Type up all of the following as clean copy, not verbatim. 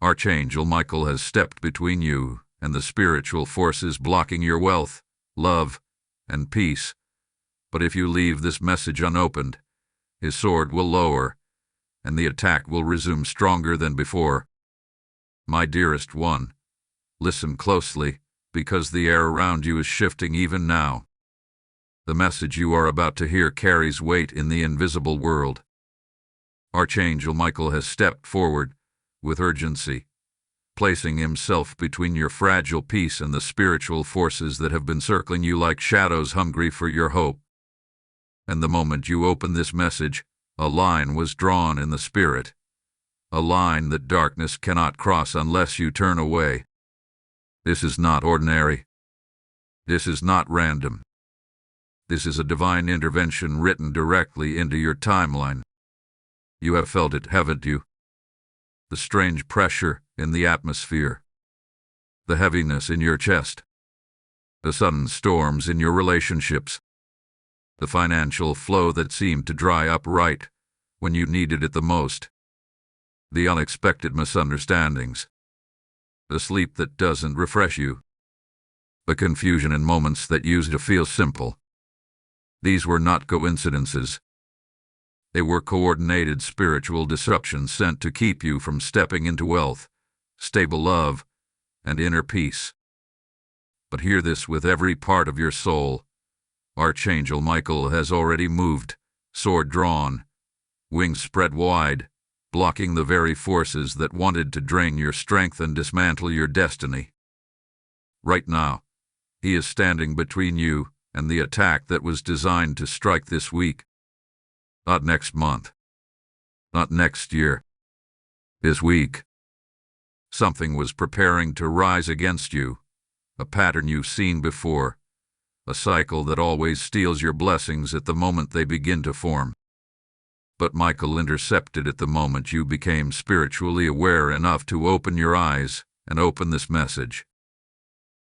Archangel Michael has stepped between you and the spiritual forces blocking your wealth, love, and peace. But if you leave this message unopened, his sword will lower, and the attack will resume stronger than before. My dearest one, listen closely, because the air around you is shifting even now. The message you are about to hear carries weight in the invisible world. Archangel Michael has stepped forward with urgency, placing himself between your fragile peace and the spiritual forces that have been circling you like shadows hungry for your hope. And the moment you open this message, a line was drawn in the spirit, a line that darkness cannot cross unless you turn away. This is not ordinary. This is not random. This is a divine intervention written directly into your timeline. You have felt it, haven't you? The strange pressure in the atmosphere, the heaviness in your chest, the sudden storms in your relationships, the financial flow that seemed to dry up right when you needed it the most, the unexpected misunderstandings, the sleep that doesn't refresh you, the confusion in moments that used to feel simple. These were not coincidences. They were coordinated spiritual disruptions sent to keep you from stepping into wealth, stable love, and inner peace. But hear this with every part of your soul. Archangel Michael has already moved, sword drawn, wings spread wide, blocking the very forces that wanted to drain your strength and dismantle your destiny. Right now, he is standing between you and the attack that was designed to strike this week. Not next month. Not next year. This week. Something was preparing to rise against you, a pattern you've seen before, a cycle that always steals your blessings at the moment they begin to form. But Michael intercepted at the moment you became spiritually aware enough to open your eyes and open this message.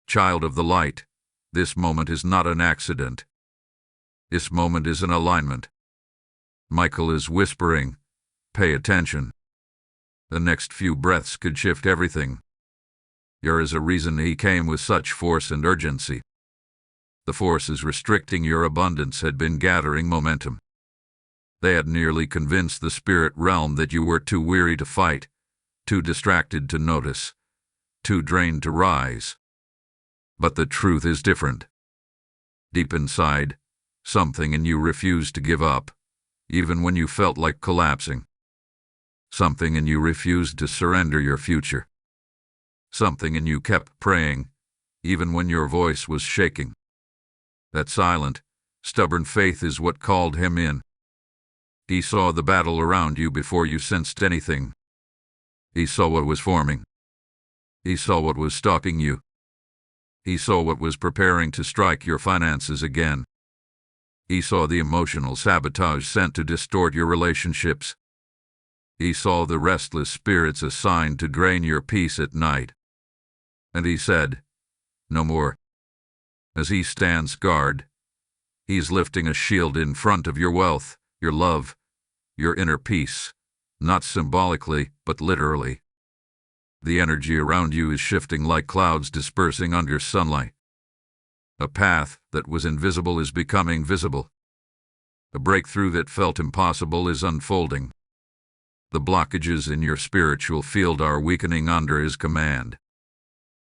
Child of the light, this moment is not an accident. This moment is an alignment. Michael is whispering, pay attention. The next few breaths could shift everything. There is a reason he came with such force and urgency. The forces restricting your abundance had been gathering momentum. They had nearly convinced the spirit realm that you were too weary to fight, too distracted to notice, too drained to rise. But the truth is different. Deep inside, something in you refused to give up, even when you felt like collapsing. Something in you refused to surrender your future. Something in you kept praying, even when your voice was shaking. That silent, stubborn faith is what called him in. He saw the battle around you before you sensed anything. He saw what was forming. He saw what was stalking you. He saw what was preparing to strike your finances again. He saw the emotional sabotage sent to distort your relationships. He saw the restless spirits assigned to drain your peace at night. And he said, no more. As he stands guard, he's lifting a shield in front of your wealth, your love, your inner peace, not symbolically, but literally. The energy around you is shifting like clouds dispersing under sunlight. A path that was invisible is becoming visible. A breakthrough that felt impossible is unfolding. The blockages in your spiritual field are weakening under his command.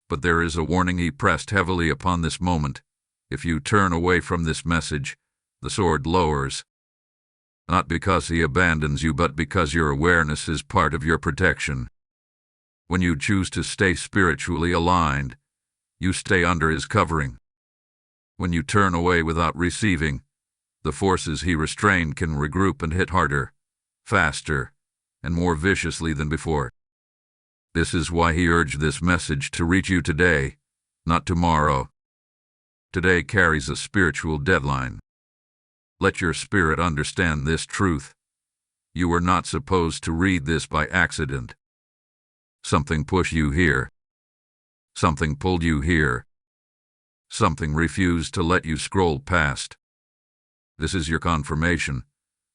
But there is a warning he pressed heavily upon this moment. If you turn away from this message, the sword lowers. Not because he abandons you, but because your awareness is part of your protection. When you choose to stay spiritually aligned, you stay under his covering. When you turn away without receiving, the forces he restrained can regroup and hit harder, faster, and more viciously than before. This is why he urged this message to reach you today, not tomorrow. Today carries a spiritual deadline. Let your spirit understand this truth. You were not supposed to read this by accident. Something pushed you here. Something pulled you here. Something refused to let you scroll past. This is your confirmation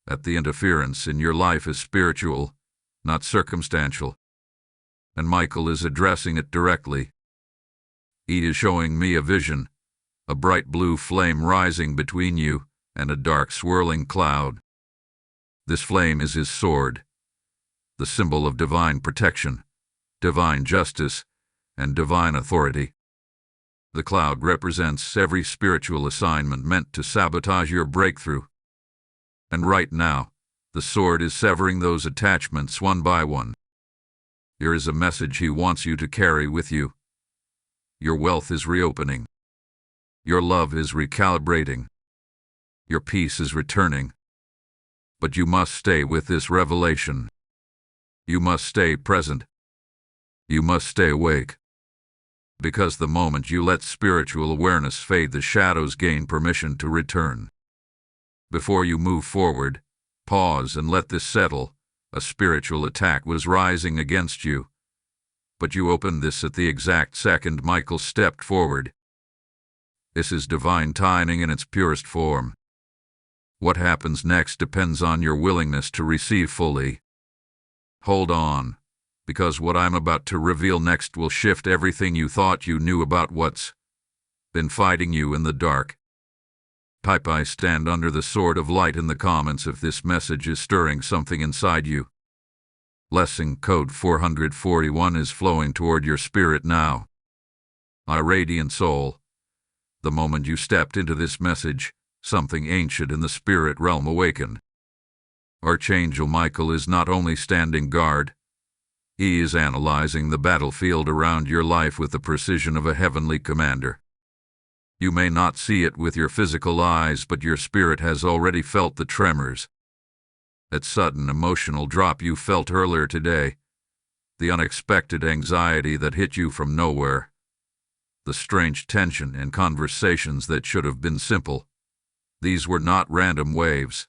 that the interference in your life is spiritual, not circumstantial. and Michael is addressing it directly. He is showing me a vision, a bright blue flame rising between you and a dark swirling cloud. This flame is his sword, the symbol of divine protection, divine justice, and divine authority. The cloud represents every spiritual assignment meant to sabotage your breakthrough. And right now, the sword is severing those attachments one by one. Here is a message he wants you to carry with you. Your wealth is reopening. Your love is recalibrating. Your peace is returning. But you must stay with this revelation. You must stay present. You must stay awake. Because the moment you let spiritual awareness fade, the shadows gain permission to return. Before you move forward, pause and let this settle. A spiritual attack was rising against you. But you opened this at the exact second Michael stepped forward. This is divine timing in its purest form. What happens next depends on your willingness to receive fully. Hold on, because what I'm about to reveal next will shift everything you thought you knew about what's been fighting you in the dark. Type "I stand under the sword of light" in the comments if this message is stirring something inside you. Blessing code 441 is flowing toward your spirit now. My radiant soul, the moment you stepped into this message, something ancient in the spirit realm awakened. Archangel Michael is not only standing guard, he is analyzing the battlefield around your life with the precision of a heavenly commander. You may not see it with your physical eyes, but your spirit has already felt the tremors. That sudden emotional drop you felt earlier today, the unexpected anxiety that hit you from nowhere, the strange tension in conversations that should have been simple. These were not random waves.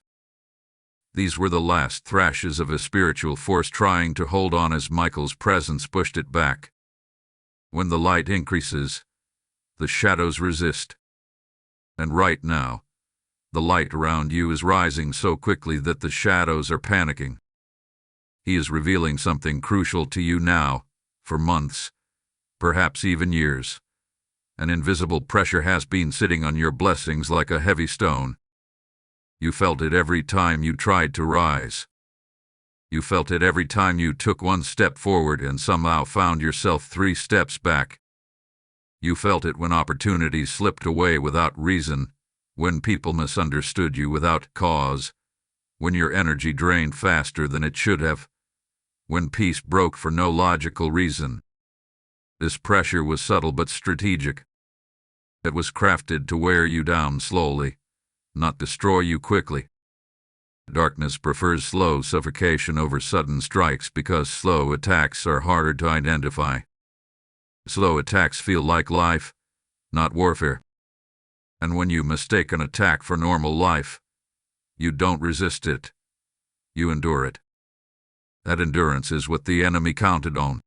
These were the last thrashes of a spiritual force trying to hold on as Michael's presence pushed it back. When the light increases, the shadows resist. And right now, the light around you is rising so quickly that the shadows are panicking. He is revealing something crucial to you now, for months, perhaps even years. An invisible pressure has been sitting on your blessings like a heavy stone. You felt it every time you tried to rise. You felt it every time you took one step forward and somehow found yourself 3 steps back. You felt it when opportunities slipped away without reason, when people misunderstood you without cause, when your energy drained faster than it should have, when peace broke for no logical reason. This pressure was subtle but strategic. It was crafted to wear you down slowly, not destroy you quickly. Darkness prefers slow suffocation over sudden strikes because slow attacks are harder to identify. Slow attacks feel like life, not warfare. And when you mistake an attack for normal life, you don't resist it. You endure it. That endurance is what the enemy counted on.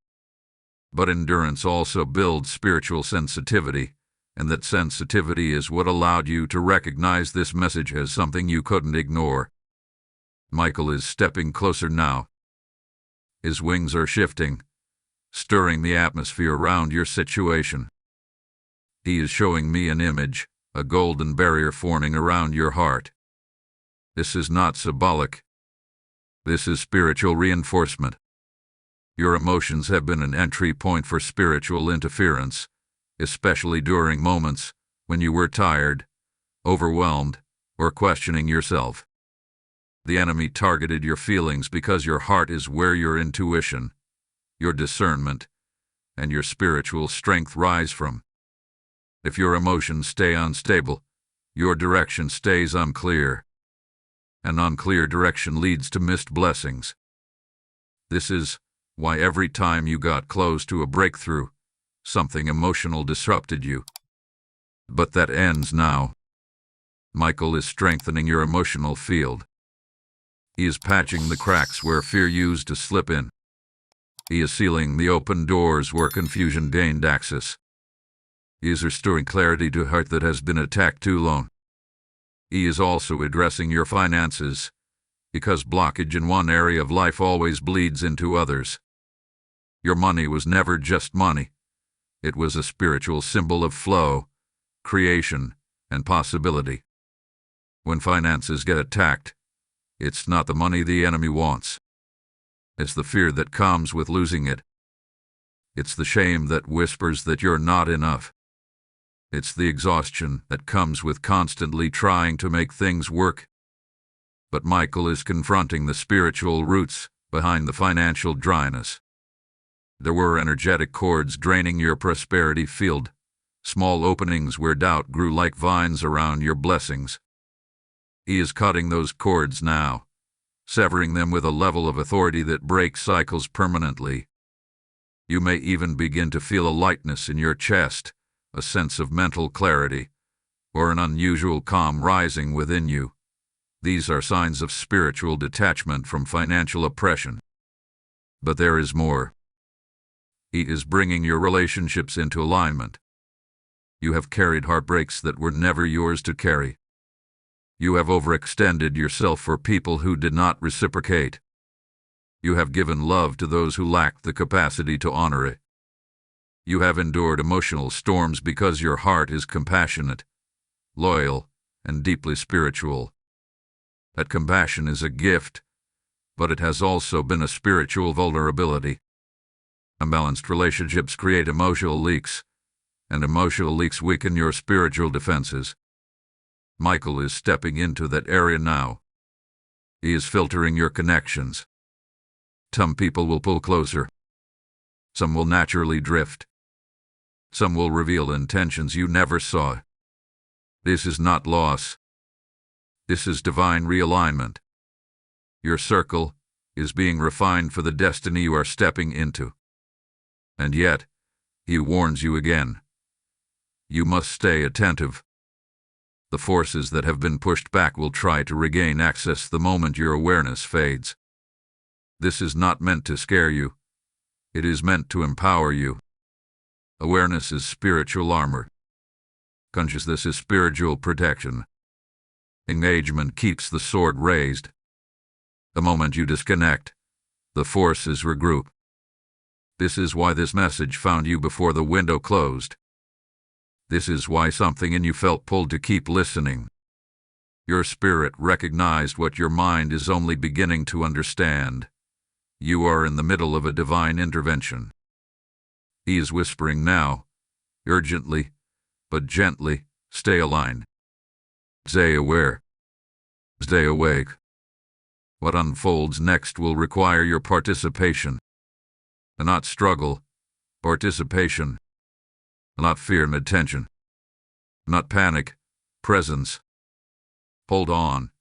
But endurance also builds spiritual sensitivity, and that sensitivity is what allowed you to recognize this message as something you couldn't ignore. Michael is stepping closer now. His wings are shifting, stirring the atmosphere around your situation. He is showing me an image, a golden barrier forming around your heart. This is not symbolic. This is spiritual reinforcement. Your emotions have been an entry point for spiritual interference, especially during moments when you were tired, overwhelmed, or questioning yourself. The enemy targeted your feelings because your heart is where your intuition, your discernment, and your spiritual strength rise from. If your emotions stay unstable, your direction stays unclear. An unclear direction leads to missed blessings. This is why every time you got close to a breakthrough, something emotional disrupted you. But that ends now. Michael is strengthening your emotional field. He is patching the cracks where fear used to slip in. He is sealing the open doors where confusion gained access. He is restoring clarity to a heart that has been attacked too long. He is also addressing your finances, because blockage in one area of life always bleeds into others. Your money was never just money. It was a spiritual symbol of flow, creation, and possibility. When finances get attacked, it's not the money the enemy wants. It's the fear that comes with losing it. It's the shame that whispers that you're not enough. It's the exhaustion that comes with constantly trying to make things work. But Michael is confronting the spiritual roots behind the financial dryness. There were energetic cords draining your prosperity field, small openings where doubt grew like vines around your blessings. He is cutting those cords now, severing them with a level of authority that breaks cycles permanently. You may even begin to feel a lightness in your chest, a sense of mental clarity, or an unusual calm rising within you. These are signs of spiritual detachment from financial oppression. But there is more. He is bringing your relationships into alignment. You have carried heartbreaks that were never yours to carry. You have overextended yourself for people who did not reciprocate. You have given love to those who lacked the capacity to honor it. You have endured emotional storms because your heart is compassionate, loyal, and deeply spiritual. That compassion is a gift, but it has also been a spiritual vulnerability. Unbalanced relationships create emotional leaks, and emotional leaks weaken your spiritual defenses. Michael is stepping into that area now. He is filtering your connections. Some people will pull closer. Some will naturally drift. Some will reveal intentions you never saw. This is not loss. This is divine realignment. Your circle is being refined for the destiny you are stepping into. And yet, he warns you again. You must stay attentive. The forces that have been pushed back will try to regain access the moment your awareness fades. This is not meant to scare you. It is meant to empower you. Awareness is spiritual armor. Consciousness is spiritual protection. Engagement keeps the sword raised. The moment you disconnect, the forces regroup. This is why this message found you before the window closed. This is why something in you felt pulled to keep listening. Your spirit recognized what your mind is only beginning to understand. You are in the middle of a divine intervention. He is whispering now, urgently, but gently, stay aligned. Stay aware. Stay awake. What unfolds next will require your participation. Not struggle, participation. Not fear and attention. Not panic, presence. Hold on,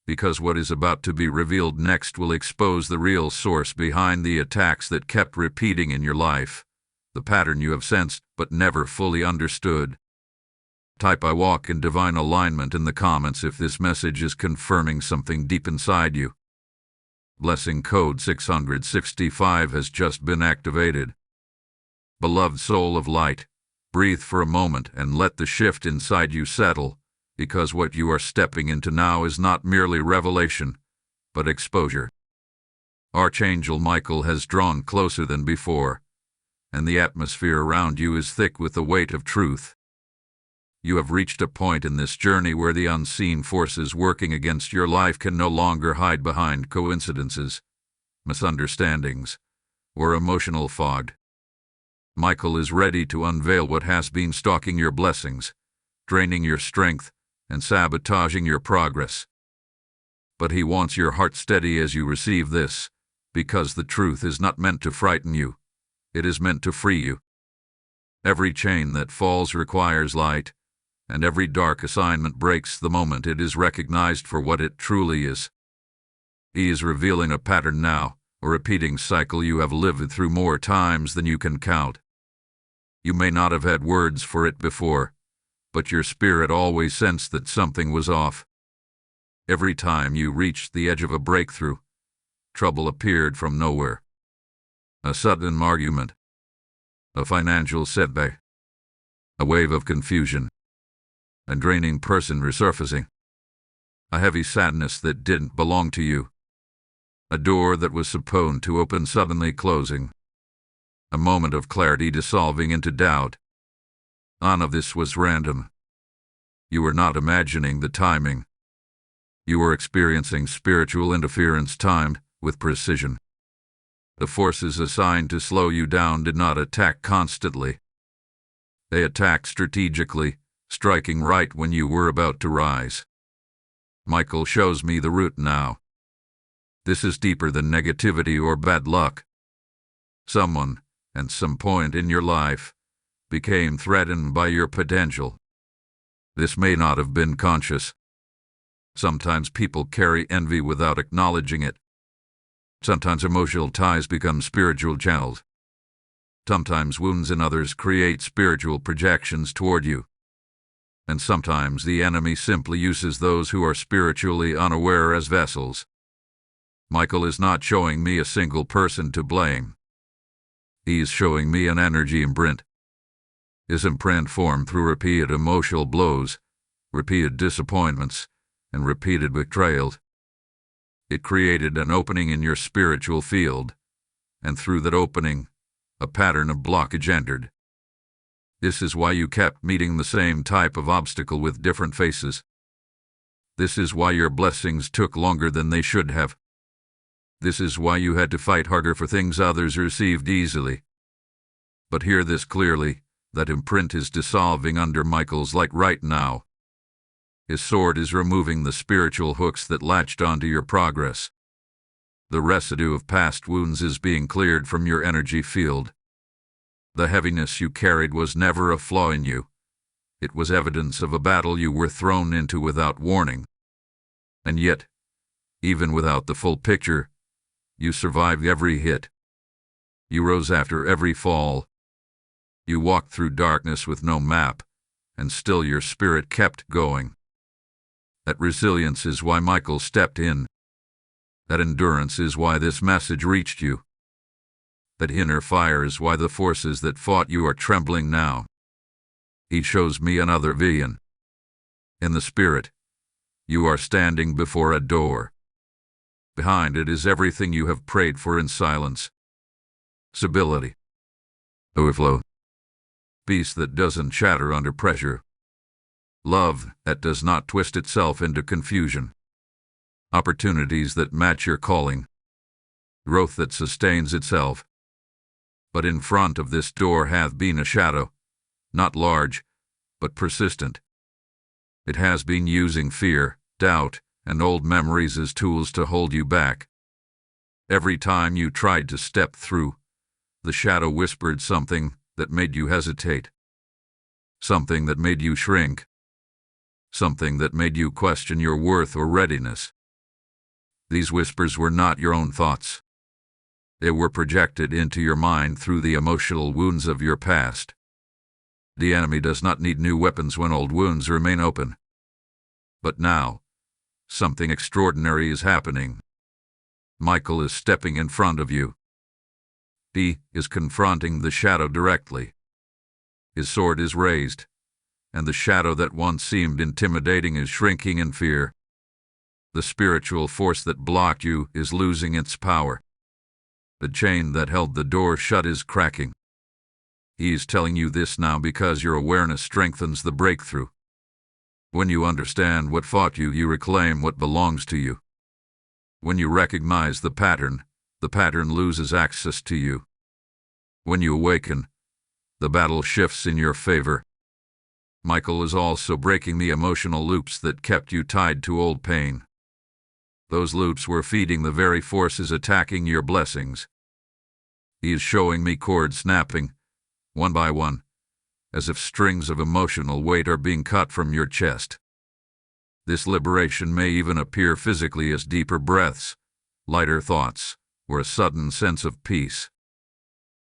because what is about to be revealed next will expose the real source behind the attacks that kept repeating in your life, the pattern you have sensed but never fully understood. Type "I walk in divine alignment" in the comments if this message is confirming something deep inside you. Blessing code 665 has just been activated. Beloved soul of light, breathe for a moment and let the shift inside you settle, because what you are stepping into now is not merely revelation, but exposure. Archangel Michael has drawn closer than before, and the atmosphere around you is thick with the weight of truth. You have reached a point in this journey where the unseen forces working against your life can no longer hide behind coincidences, misunderstandings, or emotional fog. Michael is ready to unveil what has been stalking your blessings, draining your strength, and sabotaging your progress. But he wants your heart steady as you receive this, because the truth is not meant to frighten you. It is meant to free you. Every chain that falls requires light, and every dark assignment breaks the moment it is recognized for what it truly is. He is revealing a pattern now, a repeating cycle you have lived through more times than you can count. You may not have had words for it before, but your spirit always sensed that something was off. Every time you reached the edge of a breakthrough, trouble appeared from nowhere. A sudden argument, a financial setback, a wave of confusion, a draining person resurfacing, a heavy sadness that didn't belong to you, a door that was supposed to open suddenly closing. a moment of clarity dissolving into doubt. None of this was random. You were not imagining the timing. You were experiencing spiritual interference timed with precision. The forces assigned to slow you down did not attack constantly. They attacked strategically, striking right when you were about to rise. Michael shows me the root now. This is deeper than negativity or bad luck. Someone, at some point in your life, became threatened by your potential. This may not have been conscious. Sometimes people carry envy without acknowledging it. Sometimes emotional ties become spiritual channels. Sometimes wounds in others create spiritual projections toward you. And sometimes the enemy simply uses those who are spiritually unaware as vessels. Michael is not showing me a single person to blame. He is showing me an energy imprint. His imprint formed through repeated emotional blows, repeated disappointments, and repeated betrayals. It created an opening in your spiritual field, and through that opening, a pattern of blockage entered. This is why you kept meeting the same type of obstacle with different faces. This is why your blessings took longer than they should have. This is why you had to fight harder for things others received easily. But hear this clearly, that imprint is dissolving under Michael's light right now. His sword is removing the spiritual hooks that latched onto your progress. The residue of past wounds is being cleared from your energy field. The heaviness you carried was never a flaw in you. It was evidence of a battle you were thrown into without warning. And yet, even without the full picture, you survived every hit. You rose after every fall. You walked through darkness with no map, and still your spirit kept going. That resilience is why Michael stepped in. That endurance is why this message reached you. That inner fire is why the forces that fought you are trembling now. He shows me another vision. In the spirit, you are standing before a door. Behind it is everything you have prayed for in silence. Stability. Overflow. Peace that doesn't shatter under pressure. Love that does not twist itself into confusion. Opportunities that match your calling. Growth that sustains itself. But in front of this door hath been a shadow, not large, but persistent. It has been using fear, doubt, and old memories as tools to hold you back. Every time you tried to step through, the shadow whispered something that made you hesitate. Something that made you shrink. Something that made you question your worth or readiness. These whispers were not your own thoughts. They were projected into your mind through the emotional wounds of your past. The enemy does not need new weapons when old wounds remain open. But now, something extraordinary is happening. Michael is stepping in front of you. He is confronting the shadow directly. His sword is raised, and the shadow that once seemed intimidating is shrinking in fear. The spiritual force that blocked you is losing its power. The chain that held the door shut is cracking. He is telling you this now because your awareness strengthens the breakthrough. When you understand what fought you, you reclaim what belongs to you. When you recognize the pattern loses access to you. When you awaken, the battle shifts in your favor. Michael is also breaking the emotional loops that kept you tied to old pain. Those loops were feeding the very forces attacking your blessings. He is showing me cords snapping, one by one, as if strings of emotional weight are being cut from your chest. This liberation may even appear physically as deeper breaths, lighter thoughts, or a sudden sense of peace.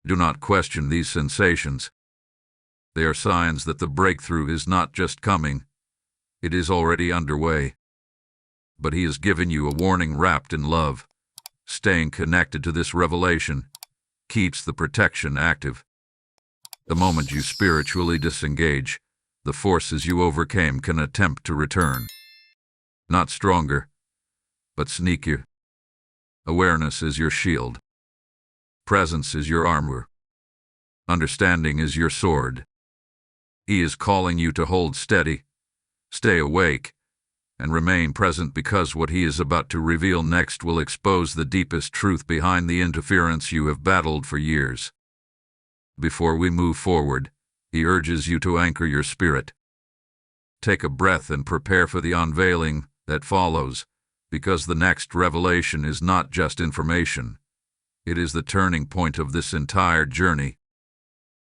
Do not question these sensations. They are signs that the breakthrough is not just coming, it is already underway. But he has given you a warning wrapped in love. Staying connected to this revelation keeps the protection active. The moment you spiritually disengage, the forces you overcame can attempt to return. Not stronger, but sneakier. Awareness is your shield. Presence is your armor. Understanding is your sword. He is calling you to hold steady, stay awake, and remain present, because what he is about to reveal next will expose the deepest truth behind the interference you have battled for years. Before we move forward, he urges you to anchor your spirit. Take a breath and prepare for the unveiling that follows, because the next revelation is not just information. It is the turning point of this entire journey.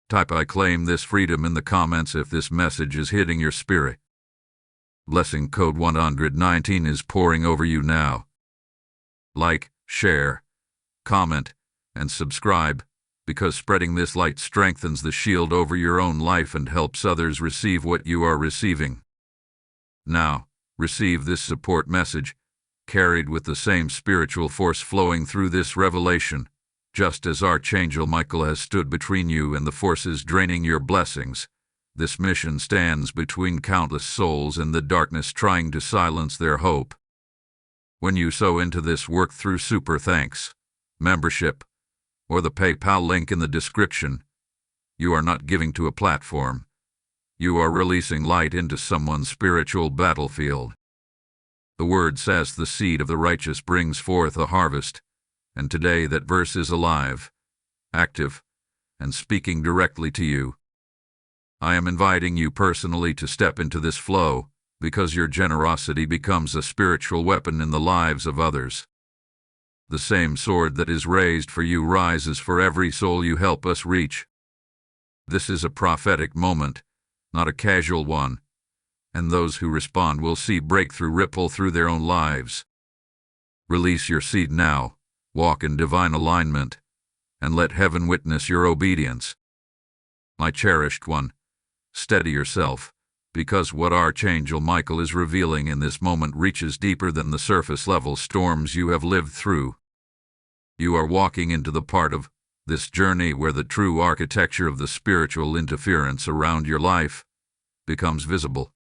Type "I claim this freedom" in the comments if this message is hitting your spirit. Blessing code 119 is pouring over you now. Like, share, comment, and subscribe, because spreading this light strengthens the shield over your own life and helps others receive what you are receiving. Now, receive this support message, carried with the same spiritual force flowing through this revelation. Just as Archangel Michael has stood between you and the forces draining your blessings, this mission stands between countless souls in the darkness trying to silence their hope. When you sow into this work through Super Thanks, membership, or the PayPal link in the description, you are not giving to a platform. You are releasing light into someone's spiritual battlefield. The word says the seed of the righteous brings forth a harvest, and today that verse is alive, active, and speaking directly to you. I am inviting you personally to step into this flow, because your generosity becomes a spiritual weapon in the lives of others. The same sword that is raised for you rises for every soul you help us reach. This is a prophetic moment, not a casual one, and those who respond will see breakthrough ripple through their own lives. Release your seed now, walk in divine alignment, and let heaven witness your obedience. My cherished one, steady yourself, because what Archangel Michael is revealing in this moment reaches deeper than the surface-level storms you have lived through. You are walking into the part of this journey where the true architecture of the spiritual interference around your life becomes visible.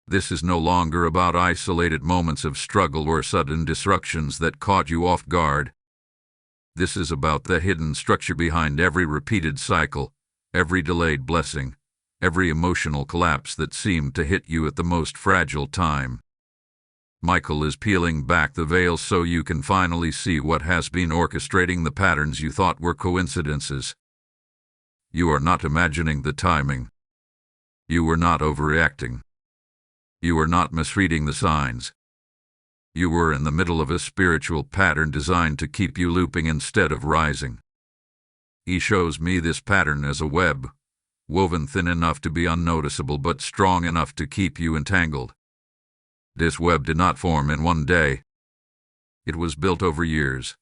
This is no longer about isolated moments of struggle or sudden disruptions that caught you off guard. This is about the hidden structure behind every repeated cycle, every delayed blessing, every emotional collapse that seemed to hit you at the most fragile time. Michael is peeling back the veil so you can finally see what has been orchestrating the patterns you thought were coincidences. You are not imagining the timing. You were not overreacting. You were not misreading the signs. You were in the middle of a spiritual pattern designed to keep you looping instead of rising. He shows me this pattern as a web, woven thin enough to be unnoticeable but strong enough to keep you entangled. This web did not form in one day. It was built over years,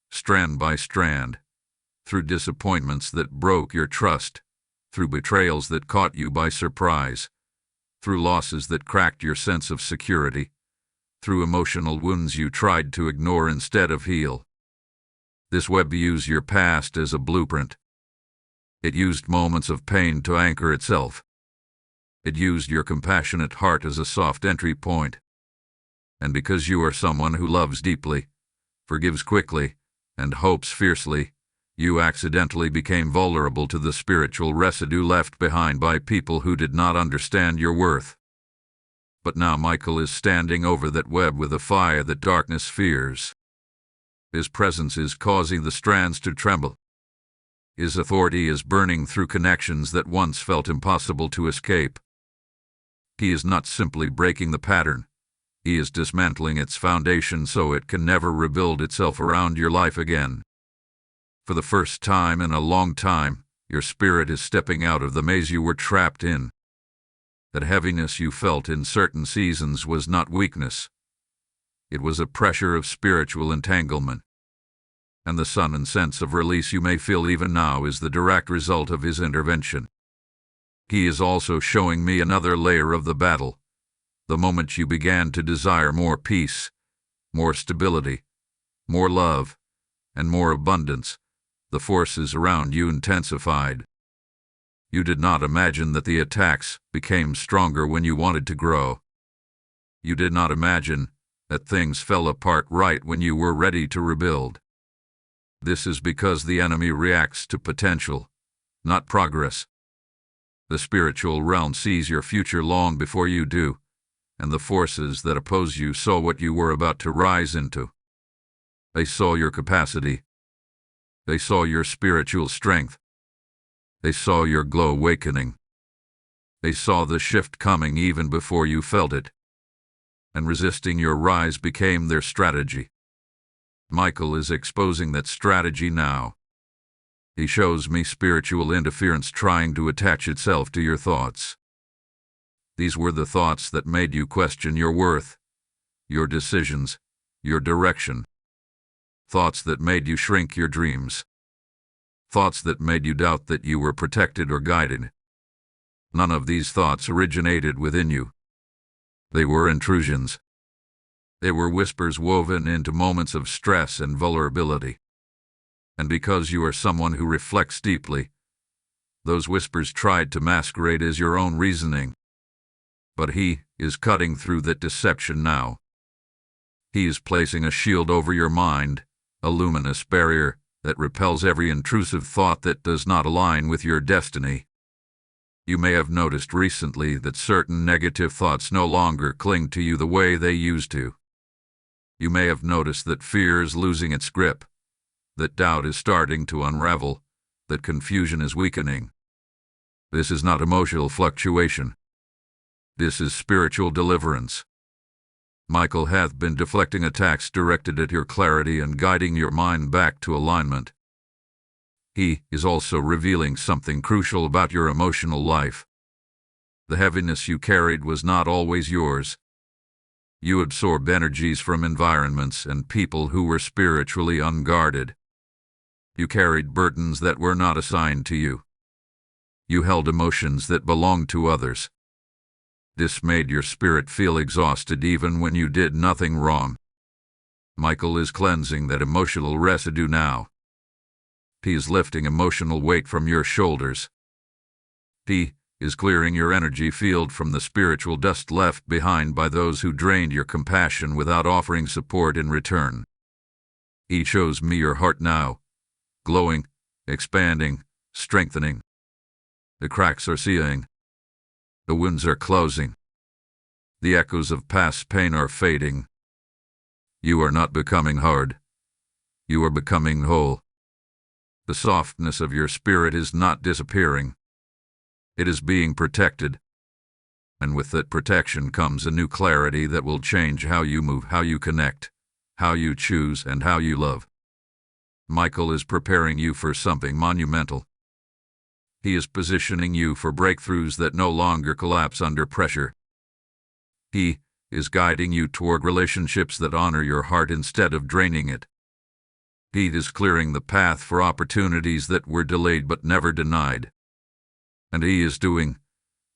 strand by strand, through disappointments that broke your trust, through betrayals that caught you by surprise, through losses that cracked your sense of security, through emotional wounds you tried to ignore instead of heal. This web used your past as a blueprint. It used moments of pain to anchor itself. It used your compassionate heart as a soft entry point. And because you are someone who loves deeply, forgives quickly, and hopes fiercely, you accidentally became vulnerable to the spiritual residue left behind by people who did not understand your worth. But now Michael is standing over that web with a fire that darkness fears. His presence is causing the strands to tremble. His authority is burning through connections that once felt impossible to escape. He is not simply breaking the pattern. He is dismantling its foundation so it can never rebuild itself around your life again. For the first time in a long time, your spirit is stepping out of the maze you were trapped in. That heaviness you felt in certain seasons was not weakness. It was a pressure of spiritual entanglement. And the sudden sense of release you may feel even now is the direct result of his intervention. He is also showing me another layer of the battle. The moment you began to desire more peace, more stability, more love, and more abundance, the forces around you intensified. You did not imagine that the attacks became stronger when you wanted to grow. You did not imagine that things fell apart right when you were ready to rebuild. This is because the enemy reacts to potential, not progress. The spiritual realm sees your future long before you do, and the forces that oppose you saw what you were about to rise into. They saw your capacity. They saw your spiritual strength. They saw your glow awakening. They saw the shift coming even before you felt it. And resisting your rise became their strategy. Michael is exposing that strategy now. He shows me spiritual interference trying to attach itself to your thoughts. These were the thoughts that made you question your worth, your decisions, your direction. Thoughts that made you shrink your dreams. Thoughts that made you doubt that you were protected or guided. None of these thoughts originated within you. They were intrusions. They were whispers woven into moments of stress and vulnerability. And because you are someone who reflects deeply, those whispers tried to masquerade as your own reasoning. But he is cutting through that deception now. He is placing a shield over your mind, a luminous barrier that repels every intrusive thought that does not align with your destiny. You may have noticed recently that certain negative thoughts no longer cling to you the way they used to. You may have noticed that fear is losing its grip, that doubt is starting to unravel, that confusion is weakening. This is not emotional fluctuation. This is spiritual deliverance. Michael hath been deflecting attacks directed at your clarity and guiding your mind back to alignment. He is also revealing something crucial about your emotional life. The heaviness you carried was not always yours. You absorbed energies from environments and people who were spiritually unguarded. You carried burdens that were not assigned to you. You held emotions that belonged to others. This made your spirit feel exhausted even when you did nothing wrong. Michael is cleansing that emotional residue now. He is lifting emotional weight from your shoulders. He is clearing your energy field from the spiritual dust left behind by those who drained your compassion without offering support in return. He shows me your heart now, glowing, expanding, strengthening. The cracks are seeing. The wounds are closing. The echoes of past pain are fading. You are not becoming hard. You are becoming whole. The softness of your spirit is not disappearing. It is being protected. And with that protection comes a new clarity that will change how you move, how you connect, how you choose, and how you love. Michael is preparing you for something monumental. He is positioning you for breakthroughs that no longer collapse under pressure. He is guiding you toward relationships that honor your heart instead of draining it. He is clearing the path for opportunities that were delayed but never denied. And he is doing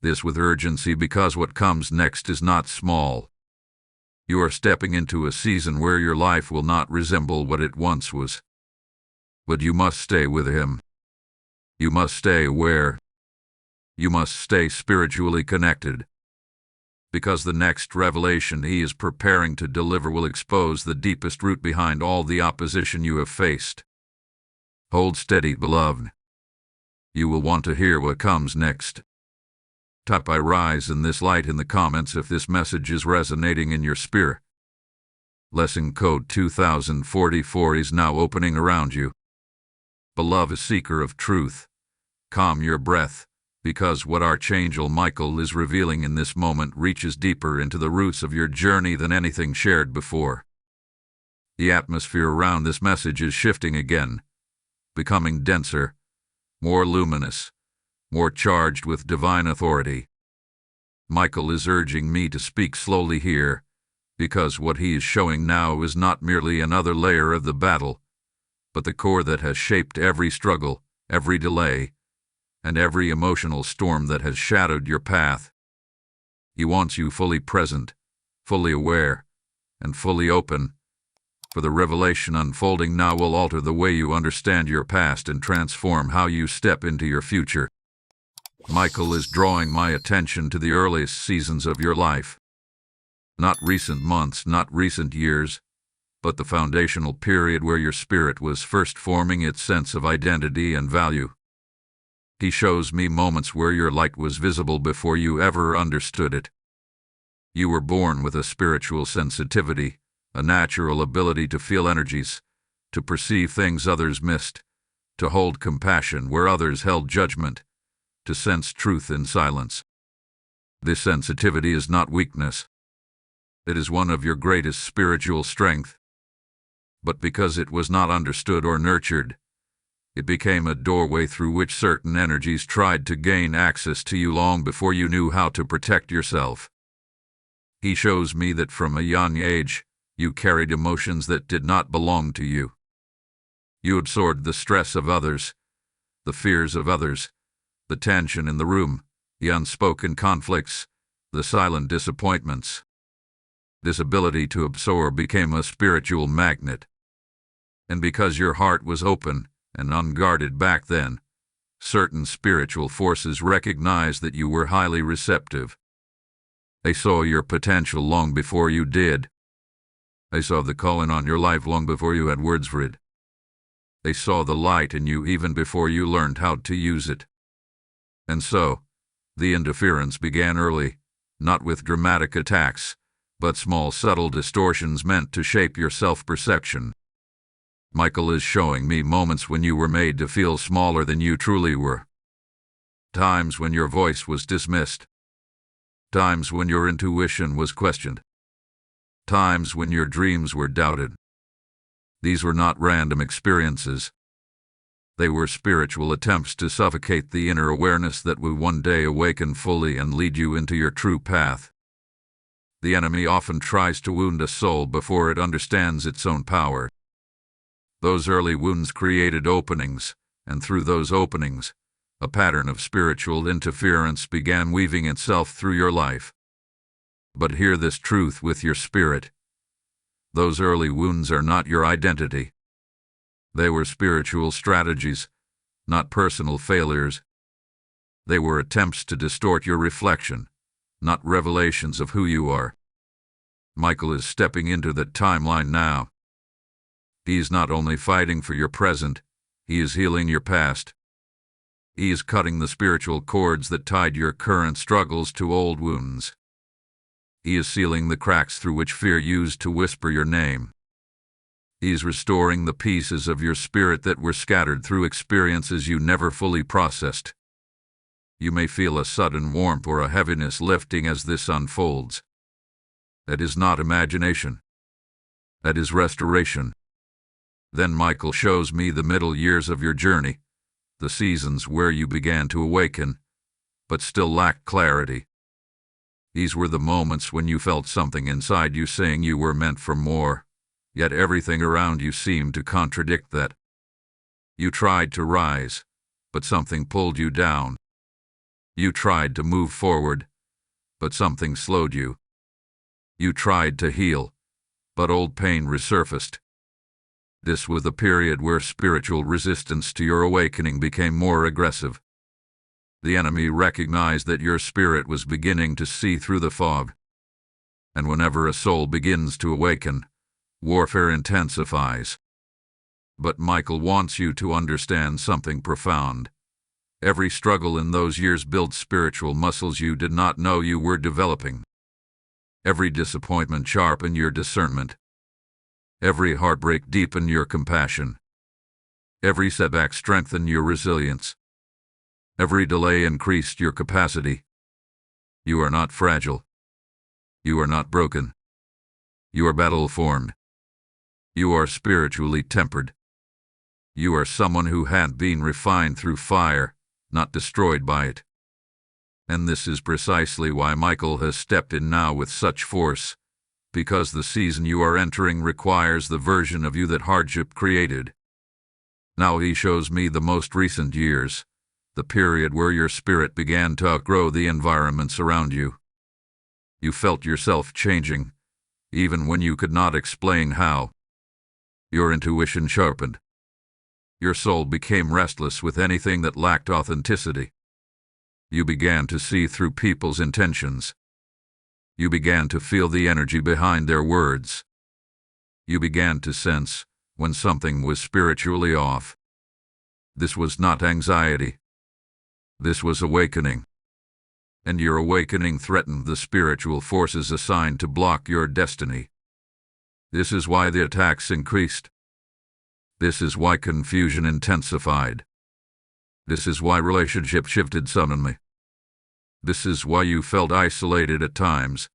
this with urgency because what comes next is not small. You are stepping into a season where your life will not resemble what it once was. But you must stay with him. You must stay aware. You must stay spiritually connected. Because the next revelation he is preparing to deliver will expose the deepest root behind all the opposition you have faced. Hold steady, beloved. You will want to hear what comes next. Type "I rise in this light" in the comments if this message is resonating in your spirit. Lesson code 2044 is now opening around you. Beloved seeker of truth, calm your breath, because what Archangel Michael is revealing in this moment reaches deeper into the roots of your journey than anything shared before. The atmosphere around this message is shifting again, becoming denser, more luminous, more charged with divine authority. Michael is urging me to speak slowly here, because what he is showing now is not merely another layer of the battle, but the core that has shaped every struggle, every delay, and every emotional storm that has shadowed your path. He wants you fully present, fully aware, and fully open, for the revelation unfolding now will alter the way you understand your past and transform how you step into your future. Michael is drawing my attention to the earliest seasons of your life. Not recent months, not recent years, but the foundational period where your spirit was first forming its sense of identity and value. He shows me moments where your light was visible before you ever understood it. You were born with a spiritual sensitivity, a natural ability to feel energies, to perceive things others missed, to hold compassion where others held judgment, to sense truth in silence. This sensitivity is not weakness. It is one of your greatest spiritual strength. But because it was not understood or nurtured, it became a doorway through which certain energies tried to gain access to you long before you knew how to protect yourself. He shows me that from a young age, you carried emotions that did not belong to you. You absorbed the stress of others, the fears of others, the tension in the room, the unspoken conflicts, the silent disappointments. This ability to absorb became a spiritual magnet. And because your heart was open and unguarded back then, certain spiritual forces recognized that you were highly receptive. They saw your potential long before you did. They saw the calling on your life long before you had words for it. They saw the light in you even before you learned how to use it. And so, the interference began early, not with dramatic attacks, but small subtle distortions meant to shape your self-perception. Michael is showing me moments when you were made to feel smaller than you truly were. Times when your voice was dismissed. Times when your intuition was questioned. Times when your dreams were doubted. These were not random experiences. They were spiritual attempts to suffocate the inner awareness that would one day awaken fully and lead you into your true path. The enemy often tries to wound a soul before it understands its own power. Those early wounds created openings, and through those openings, a pattern of spiritual interference began weaving itself through your life. But hear this truth with your spirit. Those early wounds are not your identity. They were spiritual strategies, not personal failures. They were attempts to distort your reflection, not revelations of who you are. Michael is stepping into that timeline now. He is not only fighting for your present, he is healing your past. He is cutting the spiritual cords that tied your current struggles to old wounds. He is sealing the cracks through which fear used to whisper your name. He is restoring the pieces of your spirit that were scattered through experiences you never fully processed. You may feel a sudden warmth or a heaviness lifting as this unfolds. That is not imagination. That is restoration. Then Michael shows me the middle years of your journey, the seasons where you began to awaken, but still lacked clarity. These were the moments when you felt something inside you saying you were meant for more, yet everything around you seemed to contradict that. You tried to rise, but something pulled you down. You tried to move forward, but something slowed you. You tried to heal, but old pain resurfaced. This was the period where spiritual resistance to your awakening became more aggressive. The enemy recognized that your spirit was beginning to see through the fog. And whenever a soul begins to awaken, warfare intensifies. But Michael wants you to understand something profound. Every struggle in those years built spiritual muscles you did not know you were developing. Every disappointment sharpened your discernment. Every heartbreak deepened your compassion. Every setback strengthened your resilience. Every delay increased your capacity. You are not fragile. You are not broken. You are battle-formed. You are spiritually tempered. You are someone who had been refined through fire, not destroyed by it. And this is precisely why Michael has stepped in now with such force, because the season you are entering requires the version of you that hardship created. Now he shows me the most recent years, the period where your spirit began to outgrow the environments around you. You felt yourself changing, even when you could not explain how. Your intuition sharpened. Your soul became restless with anything that lacked authenticity. You began to see through people's intentions. You began to feel the energy behind their words. You began to sense when something was spiritually off. This was not anxiety. This was awakening. And your awakening threatened the spiritual forces assigned to block your destiny. This is why the attacks increased. This is why confusion intensified. This is why relationships shifted suddenly. This is why you felt isolated at times.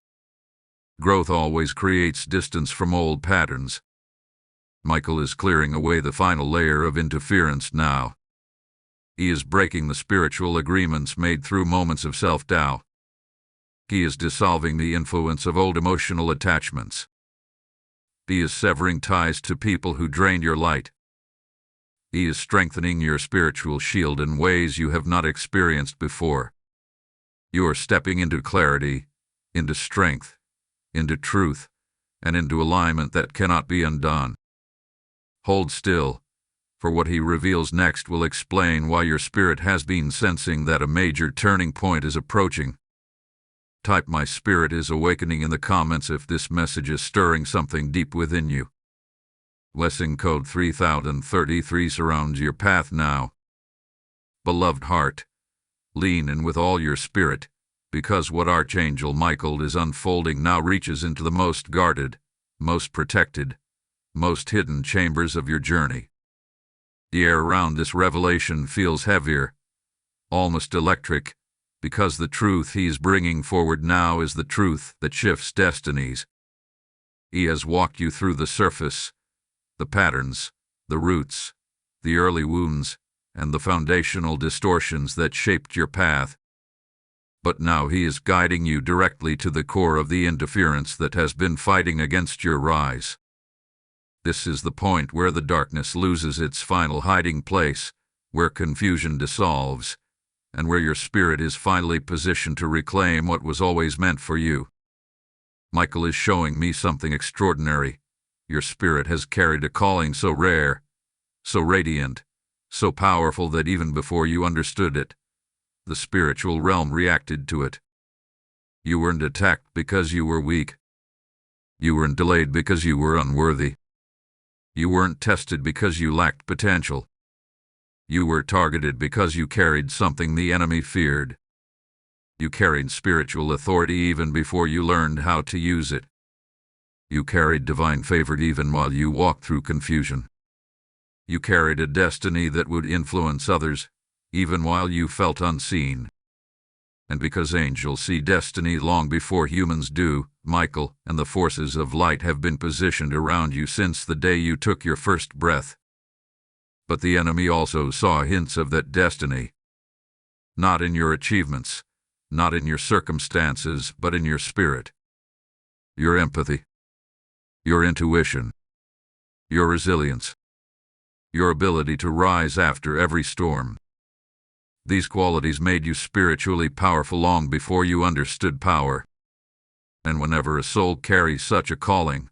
Growth always creates distance from old patterns. Michael is clearing away the final layer of interference now. He is breaking the spiritual agreements made through moments of self-doubt. He is dissolving the influence of old emotional attachments. He is severing ties to people who drained your light. He is strengthening your spiritual shield in ways you have not experienced before. You are stepping into clarity, into strength, into truth, and into alignment that cannot be undone. Hold still, for what he reveals next will explain why your spirit has been sensing that a major turning point is approaching. Type "My spirit is awakening" in the comments if this message is stirring something deep within you. Blessing code 3033 surrounds your path now. Beloved heart, lean in with all your spirit, because what Archangel Michael is unfolding now reaches into the most guarded, most protected, most hidden chambers of your journey. The air around this revelation feels heavier, almost electric, because the truth he is bringing forward now is the truth that shifts destinies. He has walked you through the surface, the patterns, the roots, the early wounds, and the foundational distortions that shaped your path. But now he is guiding you directly to the core of the interference that has been fighting against your rise. This is the point where the darkness loses its final hiding place, where confusion dissolves, and where your spirit is finally positioned to reclaim what was always meant for you. Michael is showing me something extraordinary. Your spirit has carried a calling so rare, so radiant, so powerful that even before you understood it, the spiritual realm reacted to it. You weren't attacked because you were weak. You weren't delayed because you were unworthy. You weren't tested because you lacked potential. You were targeted because you carried something the enemy feared. You carried spiritual authority even before you learned how to use it. You carried divine favor even while you walked through confusion. You carried a destiny that would influence others, even while you felt unseen. And because angels see destiny long before humans do, Michael and the forces of light have been positioned around you since the day you took your first breath. But the enemy also saw hints of that destiny. Not in your achievements, not in your circumstances, but in your spirit. Your empathy, your intuition, your resilience, your ability to rise after every storm. These qualities made you spiritually powerful long before you understood power. And whenever a soul carries such a calling,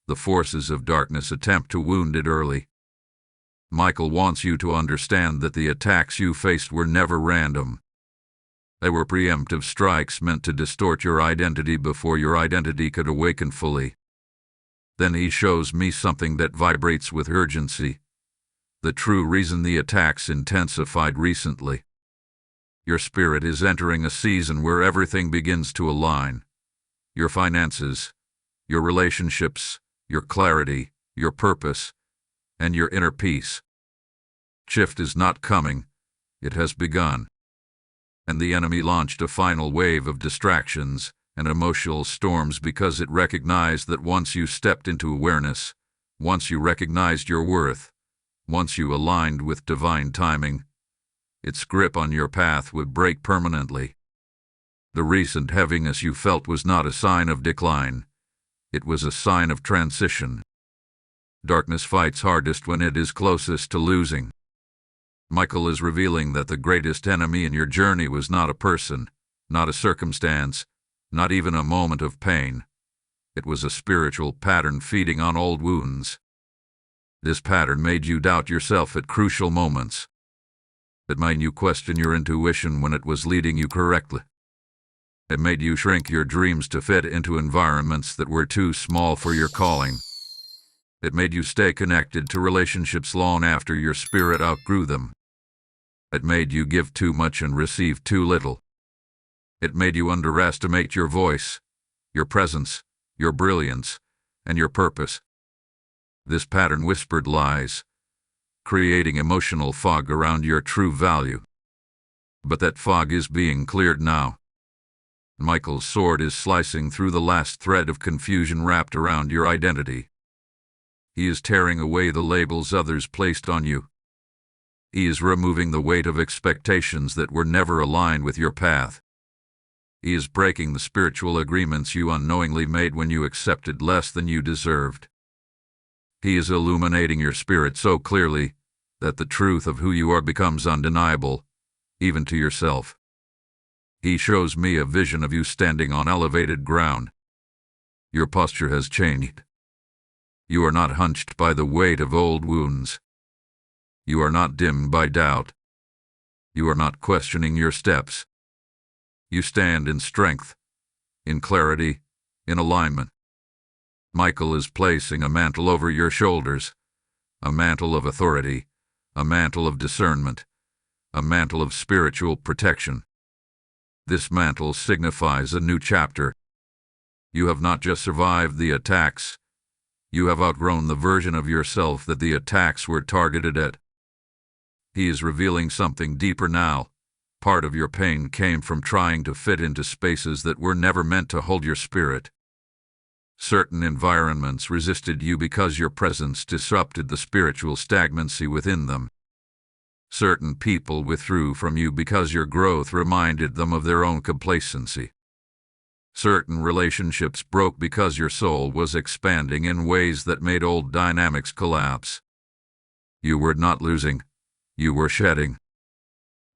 the forces of darkness attempt to wound it early. Michael wants you to understand that the attacks you faced were never random. They were preemptive strikes meant to distort your identity before your identity could awaken fully. Then he shows me something that vibrates with urgency. The true reason the attacks intensified recently. Your spirit is entering a season where everything begins to align. Your finances, your relationships, your clarity, your purpose, and your inner peace. Shift is not coming, it has begun. And the enemy launched a final wave of distractions and emotional storms because it recognized that once you stepped into awareness, once you recognized your worth, once you aligned with divine timing, its grip on your path would break permanently. The recent heaviness you felt was not a sign of decline. It was a sign of transition. Darkness fights hardest when it is closest to losing. Michael is revealing that the greatest enemy in your journey was not a person, not a circumstance, not even a moment of pain. It was a spiritual pattern feeding on old wounds. This pattern made you doubt yourself at crucial moments. It made you question your intuition when it was leading you correctly. It made you shrink your dreams to fit into environments that were too small for your calling. It made you stay connected to relationships long after your spirit outgrew them. It made you give too much and receive too little. It made you underestimate your voice, your presence, your brilliance, and your purpose. This pattern whispered lies, creating emotional fog around your true value. But that fog is being cleared now. Michael's sword is slicing through the last thread of confusion wrapped around your identity. He is tearing away the labels others placed on you. He is removing the weight of expectations that were never aligned with your path. He is breaking the spiritual agreements you unknowingly made when you accepted less than you deserved. He is illuminating your spirit so clearly that the truth of who you are becomes undeniable, even to yourself. He shows me a vision of you standing on elevated ground. Your posture has changed. You are not hunched by the weight of old wounds. You are not dimmed by doubt. You are not questioning your steps. You stand in strength, in clarity, in alignment. Michael is placing a mantle over your shoulders, a mantle of authority, a mantle of discernment, a mantle of spiritual protection. This mantle signifies a new chapter. You have not just survived the attacks, you have outgrown the version of yourself that the attacks were targeted at. He is revealing something deeper now. Part of your pain came from trying to fit into spaces that were never meant to hold your spirit. Certain environments resisted you because your presence disrupted the spiritual stagnancy within them. Certain people withdrew from you because your growth reminded them of their own complacency. Certain relationships broke because your soul was expanding in ways that made old dynamics collapse. You were not losing. You were shedding.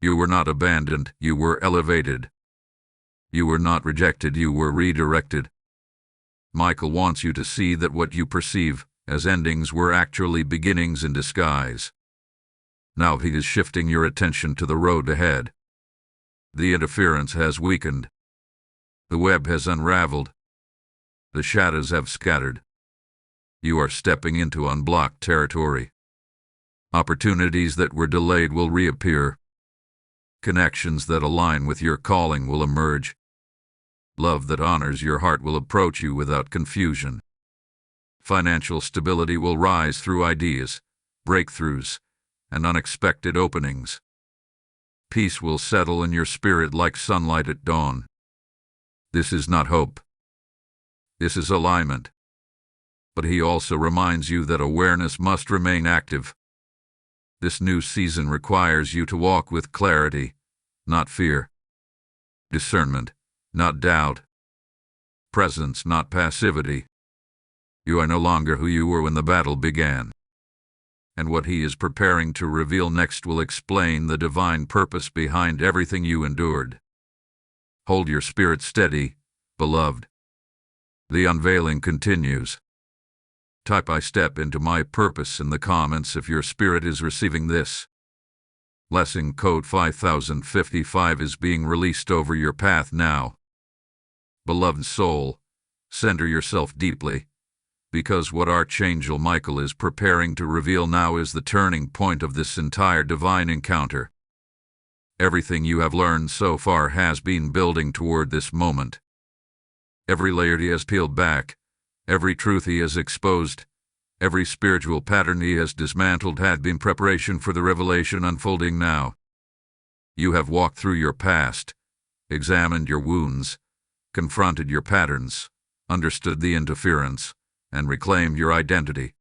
You were not abandoned. You were elevated. You were not rejected. You were redirected. Michael wants you to see that what you perceive as endings were actually beginnings in disguise. Now he is shifting your attention to the road ahead. The interference has weakened. The web has unraveled. The shadows have scattered. You are stepping into unblocked territory. Opportunities that were delayed will reappear. Connections that align with your calling will emerge. Love that honors your heart will approach you without confusion. Financial stability will rise through ideas, breakthroughs, and unexpected openings. Peace will settle in your spirit like sunlight at dawn. This is not hope. This is alignment. But he also reminds you that awareness must remain active. This new season requires you to walk with clarity, not fear. Discernment, not doubt. Presence, not passivity. You are no longer who you were when the battle began. And what he is preparing to reveal next will explain the divine purpose behind everything you endured. Hold your spirit steady, beloved. The unveiling continues. Type "I step into my purpose" in the comments if your spirit is receiving this. Lesson code 5055 is being released over your path now. Beloved soul, center yourself deeply, because what Archangel Michael is preparing to reveal now is the turning point of this entire divine encounter. Everything you have learned so far has been building toward this moment. Every layer he has peeled back, every truth he has exposed, every spiritual pattern he has dismantled had been preparation for the revelation unfolding now. You have walked through your past, examined your wounds, confronted your patterns, understood the interference, and reclaimed your identity.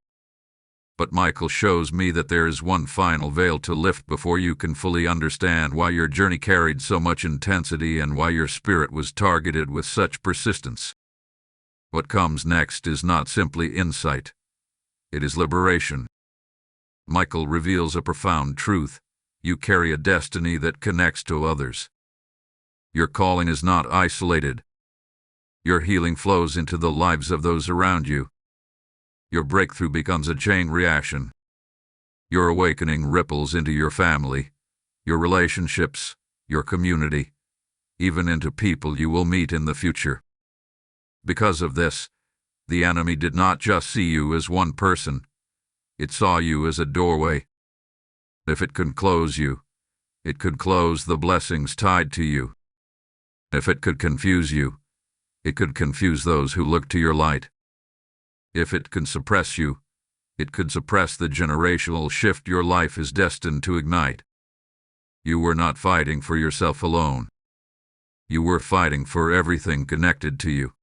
But Michael shows me that there is one final veil to lift before you can fully understand why your journey carried so much intensity and why your spirit was targeted with such persistence. What comes next is not simply insight. It is liberation. Michael reveals a profound truth. You carry a destiny that connects to others. Your calling is not isolated. Your healing flows into the lives of those around you. Your breakthrough becomes a chain reaction. Your awakening ripples into your family, your relationships, your community, even into people you will meet in the future. Because of this, the enemy did not just see you as one person. It saw you as a doorway. If it can close you, It could close the blessings tied to you. If it could confuse you, it could confuse those who look to your light. If it could suppress you, it could suppress the generational shift your life is destined to ignite. You were not fighting for yourself alone. You were fighting for everything connected to you.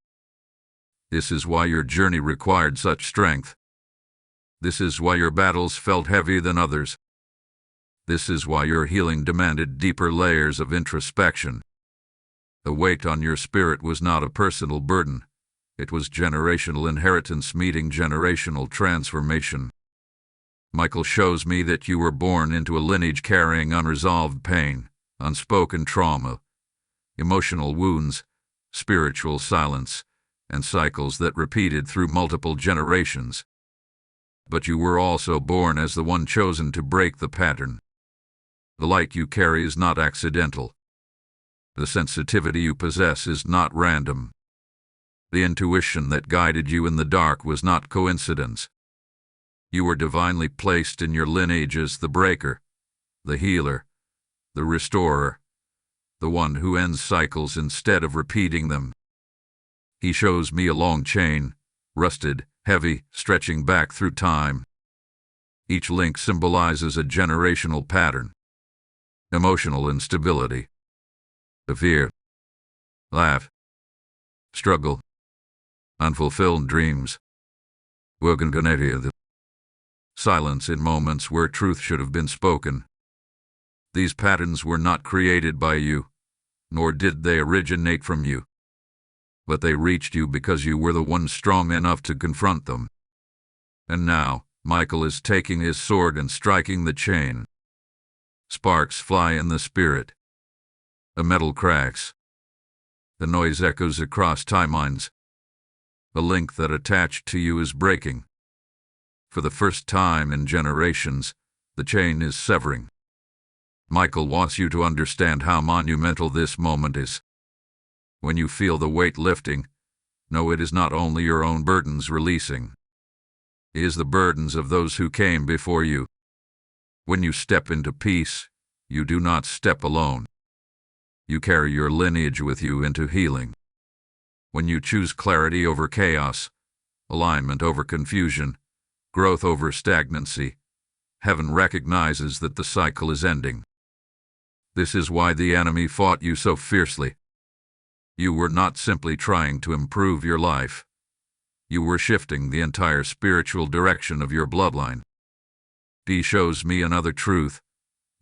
This is why your journey required such strength. This is why your battles felt heavier than others. This is why your healing demanded deeper layers of introspection. The weight on your spirit was not a personal burden. It was generational inheritance meeting generational transformation. Michael shows me that you were born into a lineage carrying unresolved pain, unspoken trauma, emotional wounds, spiritual silence, and cycles that repeated through multiple generations. But you were also born as the one chosen to break the pattern. The light you carry is not accidental. The sensitivity you possess is not random. The intuition that guided you in the dark was not coincidence. You were divinely placed in your lineage as the breaker, the healer, the restorer, the one who ends cycles instead of repeating them. He shows me a long chain, rusted, heavy, stretching back through time. Each link symbolizes a generational pattern. Emotional instability, fear, laugh, struggle, unfulfilled dreams, silence in moments where truth should have been spoken. These patterns were not created by you, nor did they originate from you. But they reached you because you were the one strong enough to confront them. And now, Michael is taking his sword and striking the chain. Sparks fly in the spirit. The metal cracks. The noise echoes across timelines. The link that attached to you is breaking. For the first time in generations, the chain is severing. Michael wants you to understand how monumental this moment is. When you feel the weight lifting, know it is not only your own burdens releasing. It is the burdens of those who came before you. When you step into peace, you do not step alone. You carry your lineage with you into healing. When you choose clarity over chaos, alignment over confusion, growth over stagnancy, heaven recognizes that the cycle is ending. This is why the enemy fought you so fiercely. You were not simply trying to improve your life. You were shifting the entire spiritual direction of your bloodline. D shows me another truth.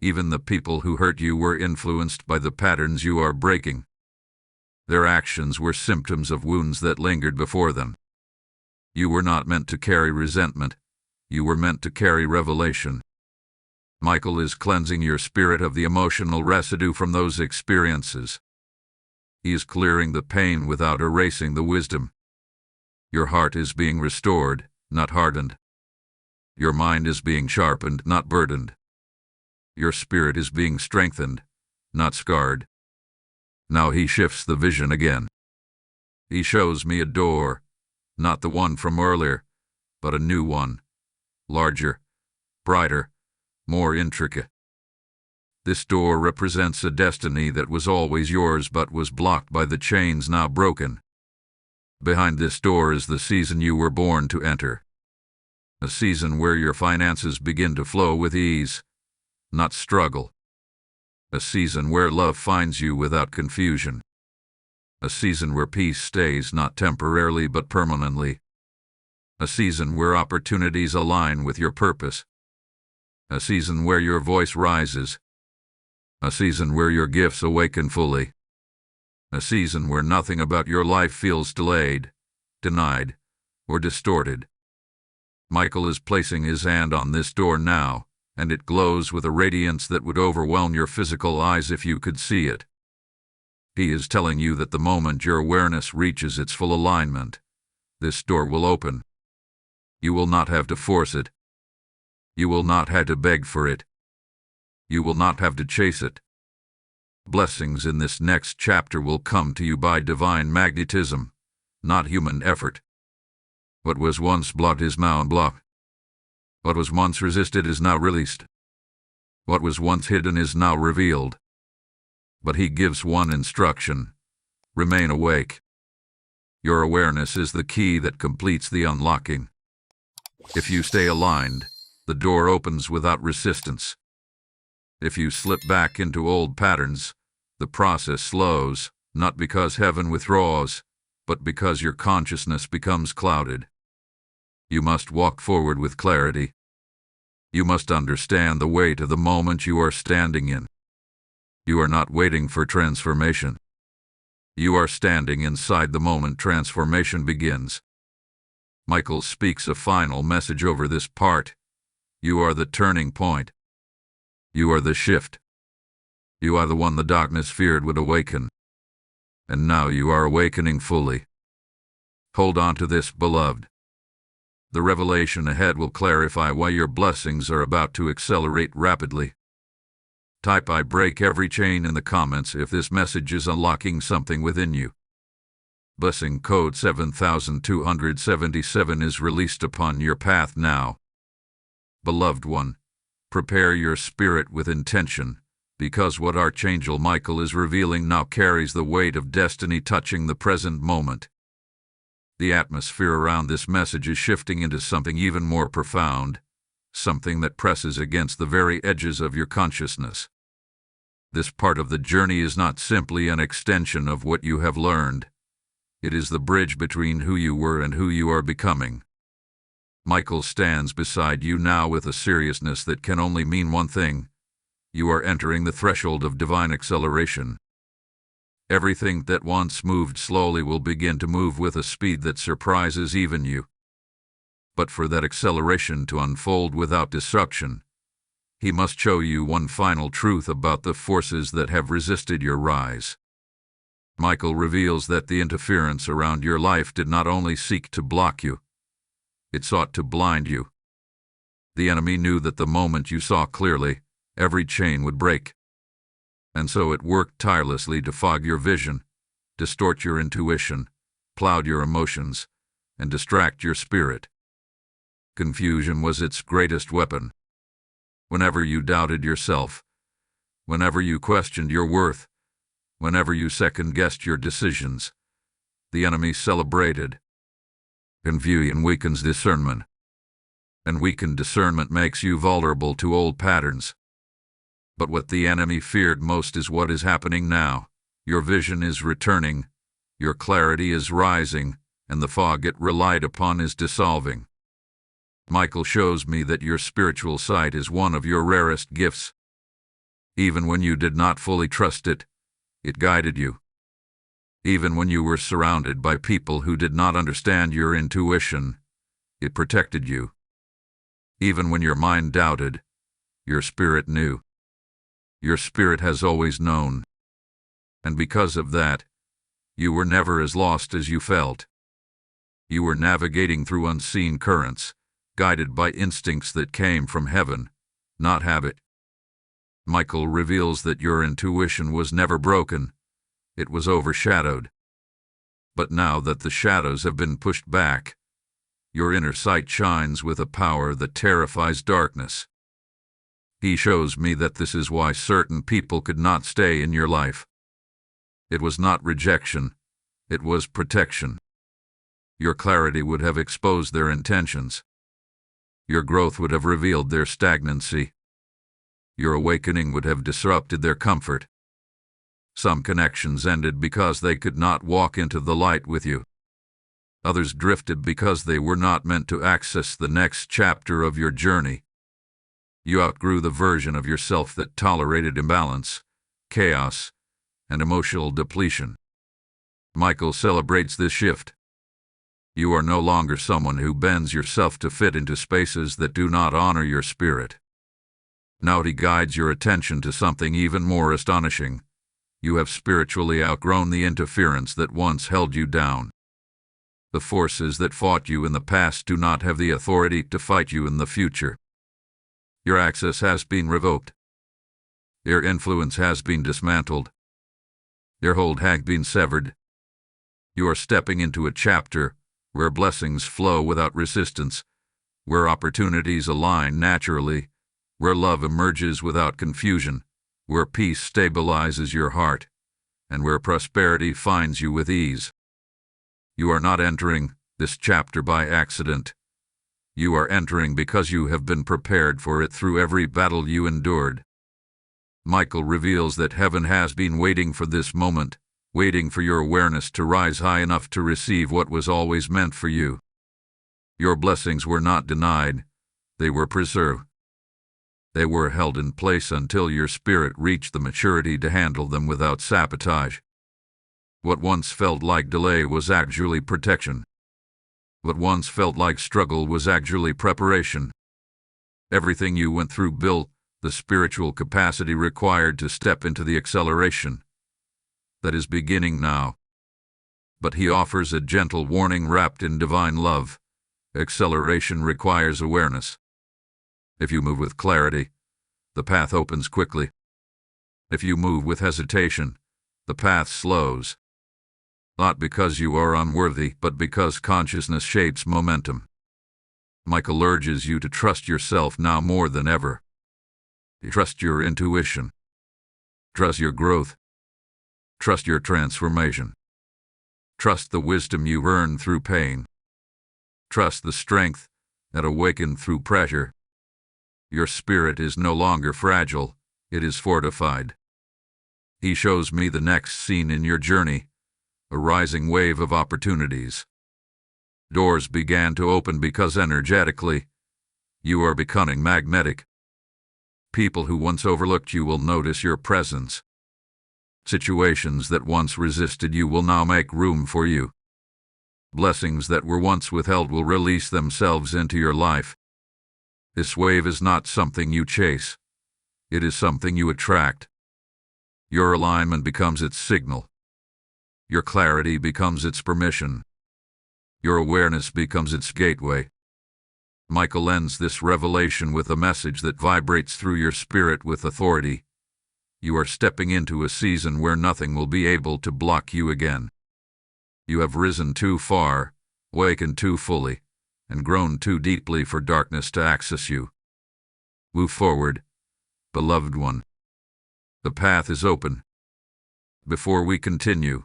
Even the people who hurt you were influenced by the patterns you are breaking. Their actions were symptoms of wounds that lingered before them. You were not meant to carry resentment. You were meant to carry revelation. Michael is cleansing your spirit of the emotional residue from those experiences. He is clearing the pain without erasing the wisdom. Your heart is being restored, not hardened. Your mind is being sharpened, not burdened. Your spirit is being strengthened, not scarred. Now he shifts the vision again. He shows me a door, not the one from earlier, but a new one, larger, brighter, more intricate. This door represents a destiny that was always yours but was blocked by the chains now broken. Behind this door is the season you were born to enter. A season where your finances begin to flow with ease, not struggle. A season where love finds you without confusion. A season where peace stays not temporarily but permanently. A season where opportunities align with your purpose. A season where your voice rises. A season where your gifts awaken fully. A season where nothing about your life feels delayed, denied, or distorted. Michael is placing his hand on this door now, and it glows with a radiance that would overwhelm your physical eyes if you could see it. He is telling you that the moment your awareness reaches its full alignment, this door will open. You will not have to force it. You will not have to beg for it. You will not have to chase it. Blessings in this next chapter will come to you by divine magnetism, not human effort. What was once blocked is now unblocked. What was once resisted is now released. What was once hidden is now revealed. But he gives one instruction: remain awake. Your awareness is the key that completes the unlocking. If you stay aligned, the door opens without resistance. If you slip back into old patterns, the process slows, not because heaven withdraws, but because your consciousness becomes clouded. You must walk forward with clarity. You must understand the weight of the moment you are standing in. You are not waiting for transformation. You are standing inside the moment transformation begins. Michael speaks a final message over this part. You are the turning point. You are the shift. You are the one the darkness feared would awaken. And now you are awakening fully. Hold on to this, beloved. The revelation ahead will clarify why your blessings are about to accelerate rapidly. Type "I break every chain" in the comments if this message is unlocking something within you. Blessing code 7277 is released upon your path now. Beloved one, prepare your spirit with intention, because what Archangel Michael is revealing now carries the weight of destiny touching the present moment. The atmosphere around this message is shifting into something even more profound, something that presses against the very edges of your consciousness. This part of the journey is not simply an extension of what you have learned. It is the bridge between who you were and who you are becoming. Michael stands beside you now with a seriousness that can only mean one thing: you are entering the threshold of divine acceleration. Everything that once moved slowly will begin to move with a speed that surprises even you. But for that acceleration to unfold without disruption, he must show you one final truth about the forces that have resisted your rise. Michael reveals that the interference around your life did not only seek to block you, it sought to blind you. The enemy knew that the moment you saw clearly, every chain would break. And so it worked tirelessly to fog your vision, distort your intuition, cloud your emotions, and distract your spirit. Confusion was its greatest weapon. Whenever you doubted yourself, whenever you questioned your worth, whenever you second-guessed your decisions, the enemy celebrated. Confusion weakens discernment, and weakened discernment makes you vulnerable to old patterns. But what the enemy feared most is what is happening now. Your vision is returning, your clarity is rising, and the fog it relied upon is dissolving. Michael shows me that your spiritual sight is one of your rarest gifts. Even when you did not fully trust it, it guided you. Even when you were surrounded by people who did not understand your intuition, it protected you. Even when your mind doubted, your spirit knew. Your spirit has always known. And because of that, you were never as lost as you felt. You were navigating through unseen currents, guided by instincts that came from heaven, not habit. Michael reveals that your intuition was never broken. It was overshadowed. But now that the shadows have been pushed back, your inner sight shines with a power that terrifies darkness. He shows me that this is why certain people could not stay in your life. It was not rejection, it was protection. Your clarity would have exposed their intentions. Your growth would have revealed their stagnancy. Your awakening would have disrupted their comfort. Some connections ended because they could not walk into the light with you. Others drifted because they were not meant to access the next chapter of your journey. You outgrew the version of yourself that tolerated imbalance, chaos, and emotional depletion. Michael celebrates this shift. You are no longer someone who bends yourself to fit into spaces that do not honor your spirit. Now he guides your attention to something even more astonishing. You have spiritually outgrown the interference that once held you down. The forces that fought you in the past do not have the authority to fight you in the future. Your access has been revoked. Your influence has been dismantled. Your hold has been severed. You are stepping into a chapter where blessings flow without resistance, where opportunities align naturally, where love emerges without confusion, where peace stabilizes your heart, and where prosperity finds you with ease. You are not entering this chapter by accident. You are entering because you have been prepared for it through every battle you endured. Michael reveals that heaven has been waiting for this moment, waiting for your awareness to rise high enough to receive what was always meant for you. Your blessings were not denied, they were preserved. They were held in place until your spirit reached the maturity to handle them without sabotage. What once felt like delay was actually protection. What once felt like struggle was actually preparation. Everything you went through built the spiritual capacity required to step into the acceleration that is beginning now. But he offers a gentle warning wrapped in divine love. Acceleration requires awareness. If you move with clarity, the path opens quickly. If you move with hesitation, the path slows. Not because you are unworthy, but because consciousness shapes momentum. Michael urges you to trust yourself now more than ever. Trust your intuition. Trust your growth. Trust your transformation. Trust the wisdom you earned through pain. Trust the strength that awakened through pressure. Your spirit is no longer fragile, it is fortified. He shows me the next scene in your journey, a rising wave of opportunities. Doors began to open because energetically, you are becoming magnetic. People who once overlooked you will notice your presence. Situations that once resisted you will now make room for you. Blessings that were once withheld will release themselves into your life. This wave is not something you chase. It is something you attract. Your alignment becomes its signal. Your clarity becomes its permission. Your awareness becomes its gateway. Michael ends this revelation with a message that vibrates through your spirit with authority. You are stepping into a season where nothing will be able to block you again. You have risen too far, awakened too fully, and grown too deeply for darkness to access you. Move forward, beloved one. The path is open. Before we continue,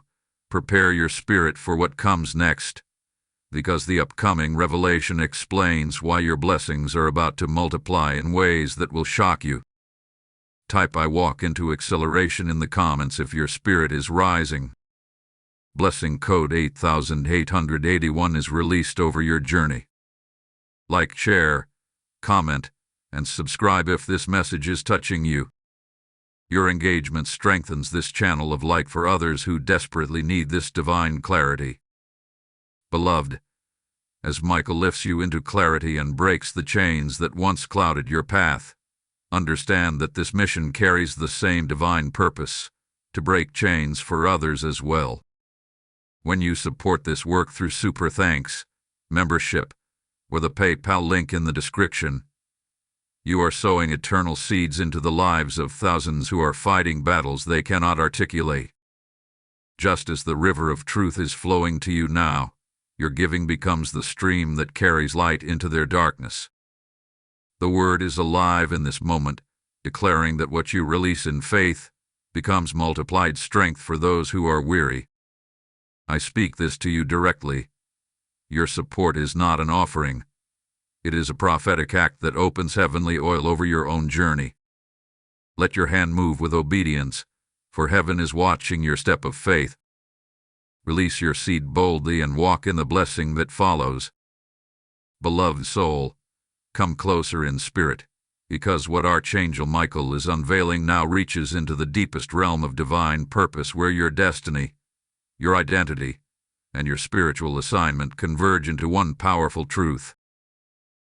prepare your spirit for what comes next, because the upcoming revelation explains why your blessings are about to multiply in ways that will shock you. Type "I walk into acceleration" in the comments if your spirit is rising. Blessing code 8881 is released over your journey. Like, share, comment, and subscribe if this message is touching you. Your engagement strengthens this channel of light for others who desperately need this divine clarity. Beloved, as Michael lifts you into clarity and breaks the chains that once clouded your path, understand that this mission carries the same divine purpose, to break chains for others as well. When you support this work through Super Thanks, membership, or the PayPal link in the description, you are sowing eternal seeds into the lives of thousands who are fighting battles they cannot articulate. Just as the river of truth is flowing to you now, your giving becomes the stream that carries light into their darkness. The word is alive in this moment, declaring that what you release in faith becomes multiplied strength for those who are weary. I speak this to you directly. Your support is not an offering. It is a prophetic act that opens heavenly oil over your own journey. Let your hand move with obedience, for heaven is watching your step of faith. Release your seed boldly and walk in the blessing that follows. Beloved soul, come closer in spirit, because what Archangel Michael is unveiling now reaches into the deepest realm of divine purpose, where your destiny, your identity, and your spiritual assignment converge into one powerful truth.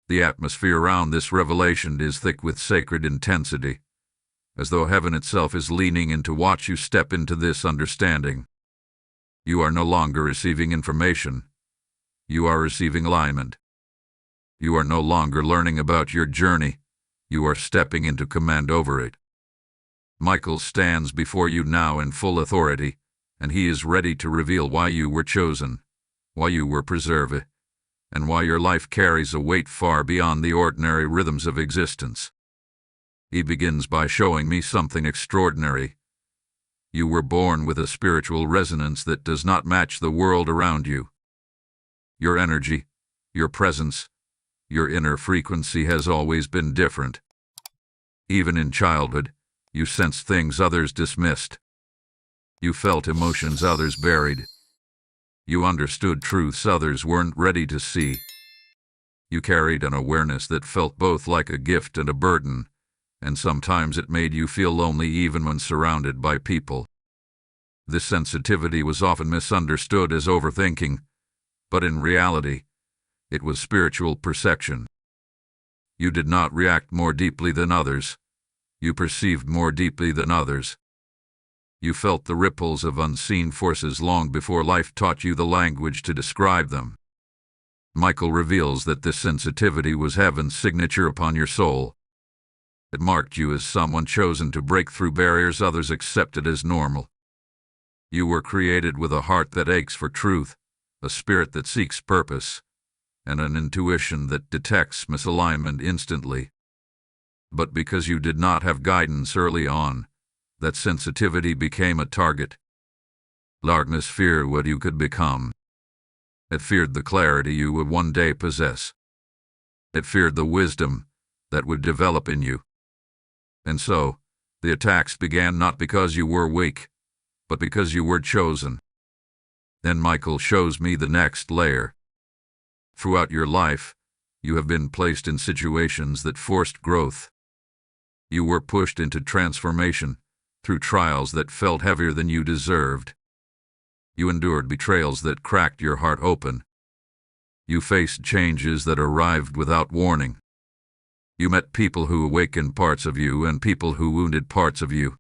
The atmosphere around this revelation is thick with sacred intensity, as though heaven itself is leaning in to watch you step into this understanding. You are no longer receiving information. You are receiving alignment. You are no longer learning about your journey. You are stepping into command over it. Michael stands before you now in full authority, and he is ready to reveal why you were chosen, why you were preserved, and why your life carries a weight far beyond the ordinary rhythms of existence. He begins by showing me something extraordinary. You were born with a spiritual resonance that does not match the world around you. Your energy, your presence, your inner frequency has always been different. Even in childhood, you sensed things others dismissed. You felt emotions others buried. You understood truths others weren't ready to see. You carried an awareness that felt both like a gift and a burden, and sometimes it made you feel lonely even when surrounded by people. This sensitivity was often misunderstood as overthinking, but in reality, it was spiritual perception. You did not react more deeply than others. You perceived more deeply than others. You felt the ripples of unseen forces long before life taught you the language to describe them. Michael reveals that this sensitivity was heaven's signature upon your soul. It marked you as someone chosen to break through barriers others accepted as normal. You were created with a heart that aches for truth, a spirit that seeks purpose, and an intuition that detects misalignment instantly. But because you did not have guidance early on, that sensitivity became a target. Darkness feared what you could become. It feared the clarity you would one day possess. It feared the wisdom that would develop in you. And so, the attacks began not because you were weak, but because you were chosen. Then Michael shows me the next layer. Throughout your life, you have been placed in situations that forced growth. You were pushed into transformation through trials that felt heavier than you deserved. You endured betrayals that cracked your heart open. You faced changes that arrived without warning. You met people who awakened parts of you and people who wounded parts of you.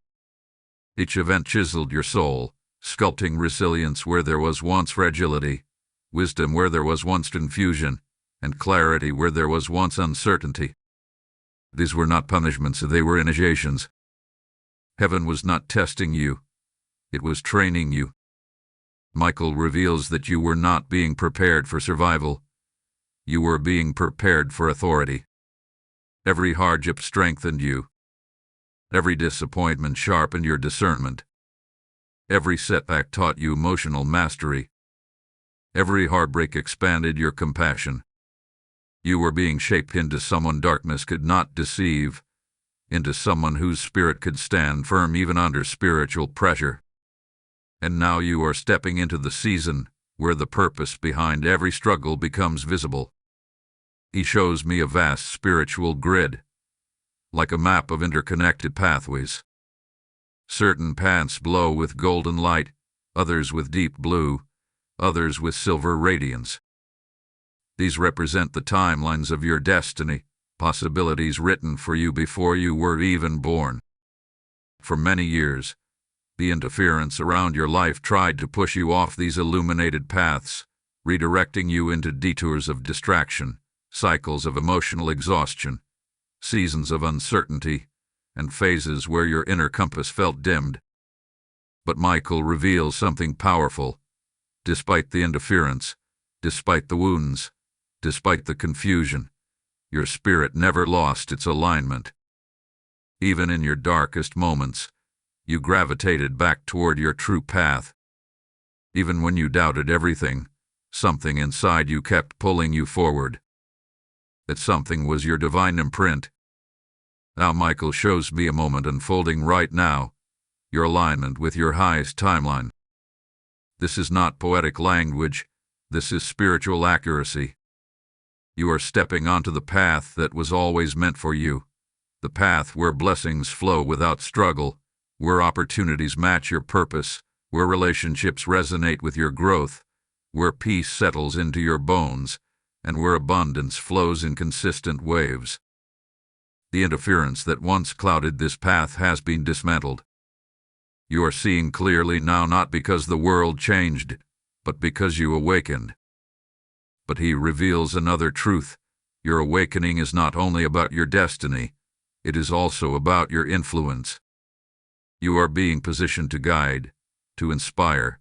Each event chiseled your soul, sculpting resilience where there was once fragility, wisdom where there was once confusion, and clarity where there was once uncertainty. These were not punishments, they were initiations. Heaven was not testing you, it was training you. Michael reveals that you were not being prepared for survival. You were being prepared for authority. Every hardship strengthened you. Every disappointment sharpened your discernment. Every setback taught you emotional mastery. Every heartbreak expanded your compassion. You were being shaped into someone darkness could not deceive, into someone whose spirit could stand firm even under spiritual pressure. And now you are stepping into the season where the purpose behind every struggle becomes visible. He shows me a vast spiritual grid, like a map of interconnected pathways. Certain paths glow with golden light, others with deep blue, others with silver radiance. These represent the timelines of your destiny, possibilities written for you before you were even born. For many years, the interference around your life tried to push you off these illuminated paths, redirecting you into detours of distraction, cycles of emotional exhaustion, seasons of uncertainty, and phases where your inner compass felt dimmed. But Michael reveals something powerful. Despite the interference, despite the wounds, despite the confusion, your spirit never lost its alignment. Even in your darkest moments, you gravitated back toward your true path. Even when you doubted everything, something inside you kept pulling you forward. That something was your divine imprint. Now Michael shows me a moment unfolding right now, your alignment with your highest timeline. This is not poetic language, this is spiritual accuracy. You are stepping onto the path that was always meant for you, the path where blessings flow without struggle, where opportunities match your purpose, where relationships resonate with your growth, where peace settles into your bones, and where abundance flows in consistent waves. The interference that once clouded this path has been dismantled. You are seeing clearly now not because the world changed, but because you awakened. But he reveals another truth. Your awakening is not only about your destiny, it is also about your influence. You are being positioned to guide, to inspire,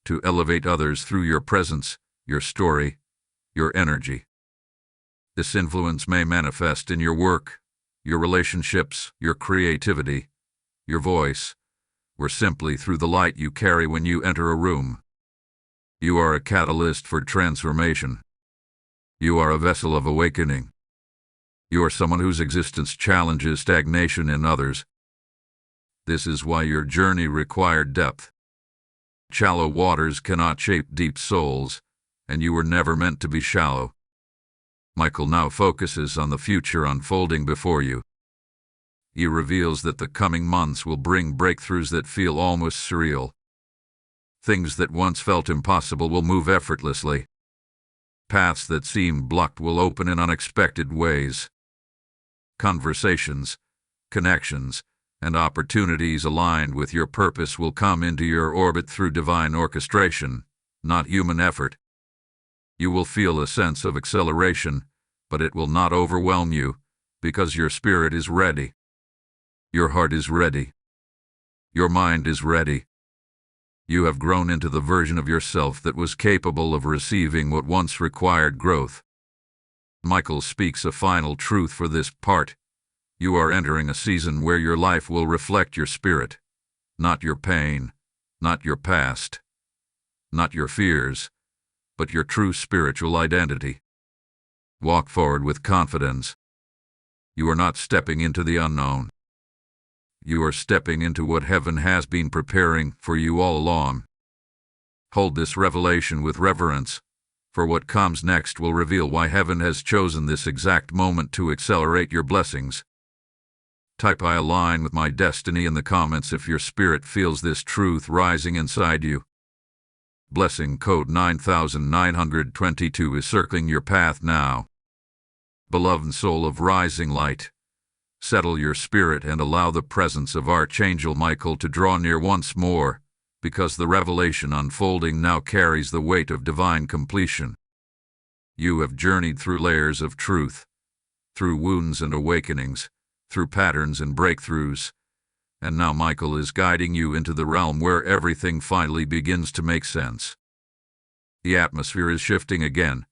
to elevate others through your presence, your story, your energy. This influence may manifest in your work, your relationships, your creativity, your voice, were simply through the light you carry when you enter a room. You are a catalyst for transformation. You are a vessel of awakening. You are someone whose existence challenges stagnation in others. This is why your journey required depth. Shallow waters cannot shape deep souls, and you were never meant to be shallow. Michael now focuses on the future unfolding before you. He reveals that the coming months will bring breakthroughs that feel almost surreal. Things that once felt impossible will move effortlessly. Paths that seemed blocked will open in unexpected ways. Conversations, connections, and opportunities aligned with your purpose will come into your orbit through divine orchestration, not human effort. You will feel a sense of acceleration, but it will not overwhelm you, because your spirit is ready. Your heart is ready. Your mind is ready. You have grown into the version of yourself that was capable of receiving what once required growth. Michael speaks a final truth for this part. You are entering a season where your life will reflect your spirit, not your pain, not your past, not your fears, but your true spiritual identity. Walk forward with confidence. You are not stepping into the unknown. You are stepping into what heaven has been preparing for you all along. Hold this revelation with reverence, for what comes next will reveal why heaven has chosen this exact moment to accelerate your blessings. Type "I align with my destiny" in the comments if your spirit feels this truth rising inside you. Blessing code 9922 is circling your path now. Beloved soul of rising light, settle your spirit and allow the presence of Archangel Michael to draw near once more, because the revelation unfolding now carries the weight of divine completion. You have journeyed through layers of truth, through wounds and awakenings, through patterns and breakthroughs, and now Michael is guiding you into the realm where everything finally begins to make sense. The atmosphere is shifting again,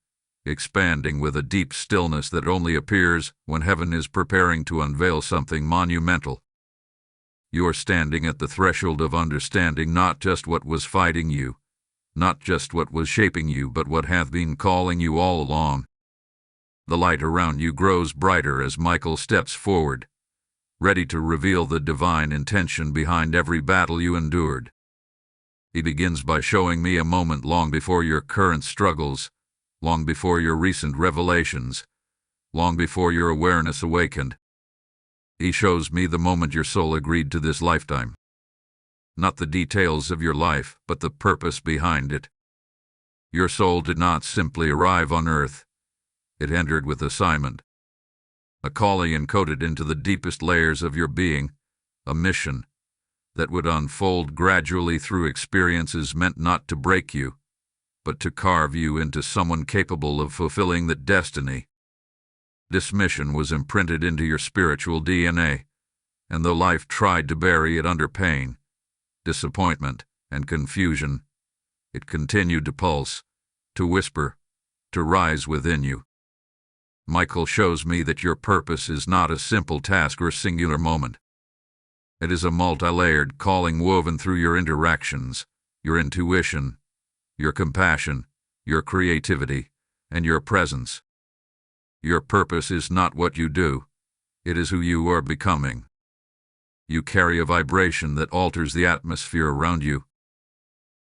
expanding with a deep stillness that only appears when heaven is preparing to unveil something monumental. You are standing at the threshold of understanding not just what was fighting you, not just what was shaping you, but what hath been calling you all along. The light around you grows brighter as Michael steps forward, ready to reveal the divine intention behind every battle you endured. He begins by showing me a moment long before your current struggles, long before your recent revelations, long before your awareness awakened. He shows me the moment your soul agreed to this lifetime. Not the details of your life, but the purpose behind it. Your soul did not simply arrive on earth. It entered with assignment. A calling encoded into the deepest layers of your being, a mission that would unfold gradually through experiences meant not to break you, but to carve you into someone capable of fulfilling that destiny. This mission was imprinted into your spiritual DNA, and though life tried to bury it under pain, disappointment, and confusion, it continued to pulse, to whisper, to rise within you. Michael shows me that your purpose is not a simple task or a singular moment. It is a multi-layered calling woven through your interactions, your intuition, your compassion, your creativity, and your presence. Your purpose is not what you do, it is who you are becoming. You carry a vibration that alters the atmosphere around you.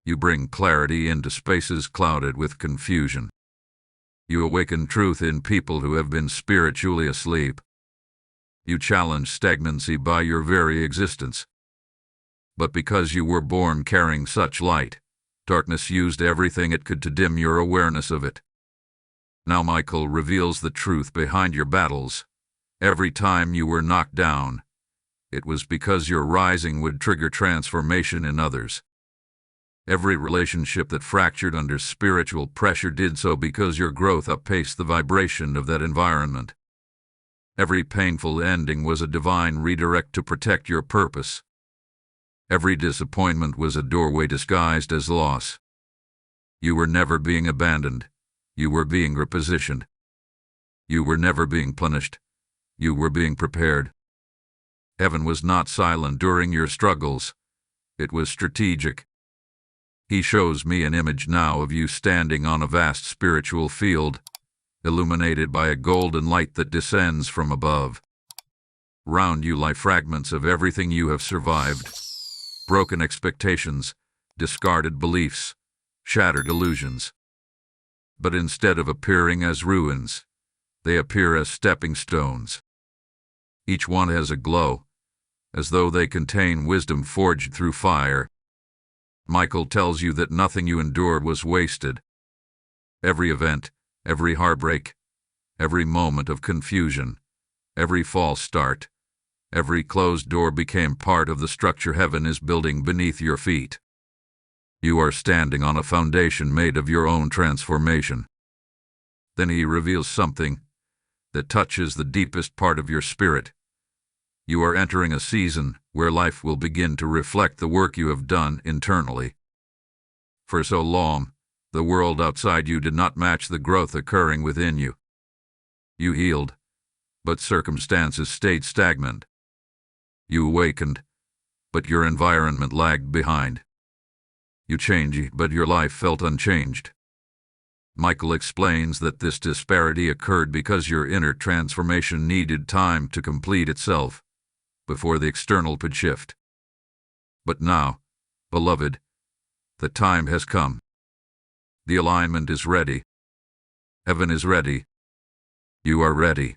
You bring clarity into spaces clouded with confusion. You awaken truth in people who have been spiritually asleep. You challenge stagnancy by your very existence. But because you were born carrying such light, darkness used everything it could to dim your awareness of it. Now Michael reveals the truth behind your battles. Every time you were knocked down, it was because your rising would trigger transformation in others. Every relationship that fractured under spiritual pressure did so because your growth outpaced the vibration of that environment. Every painful ending was a divine redirect to protect your purpose. Every disappointment was a doorway disguised as loss. You were never being abandoned. You were being repositioned. You were never being punished. You were being prepared. Heaven was not silent during your struggles. It was strategic. He shows me an image now of you standing on a vast spiritual field, illuminated by a golden light that descends from above. Round you lie fragments of everything you have survived. Broken expectations, discarded beliefs, shattered illusions. But instead of appearing as ruins, they appear as stepping stones. Each one has a glow, as though they contain wisdom forged through fire. Michael tells you that nothing you endured was wasted. Every event, every heartbreak, every moment of confusion, every false start, every closed door became part of the structure heaven is building beneath your feet. You are standing on a foundation made of your own transformation. Then he reveals something that touches the deepest part of your spirit. You are entering a season where life will begin to reflect the work you have done internally. For so long, the world outside you did not match the growth occurring within you. You healed, but circumstances stayed stagnant. You awakened, but your environment lagged behind. You changed, but your life felt unchanged. Michael explains that this disparity occurred because your inner transformation needed time to complete itself before the external could shift. But now, beloved, the time has come. The alignment is ready. Heaven is ready. You are ready.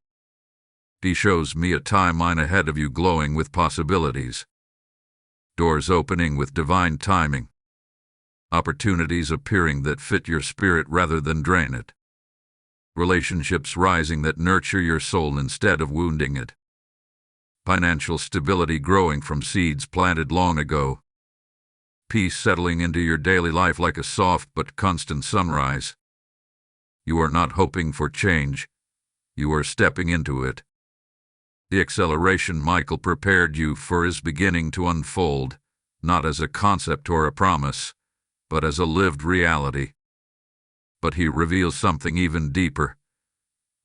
He shows me a timeline ahead of you glowing with possibilities. Doors opening with divine timing. Opportunities appearing that fit your spirit rather than drain it. Relationships rising that nurture your soul instead of wounding it. Financial stability growing from seeds planted long ago. Peace settling into your daily life like a soft but constant sunrise. You are not hoping for change. You are stepping into it. The acceleration Michael prepared you for is beginning to unfold, not as a concept or a promise, but as a lived reality. But he reveals something even deeper.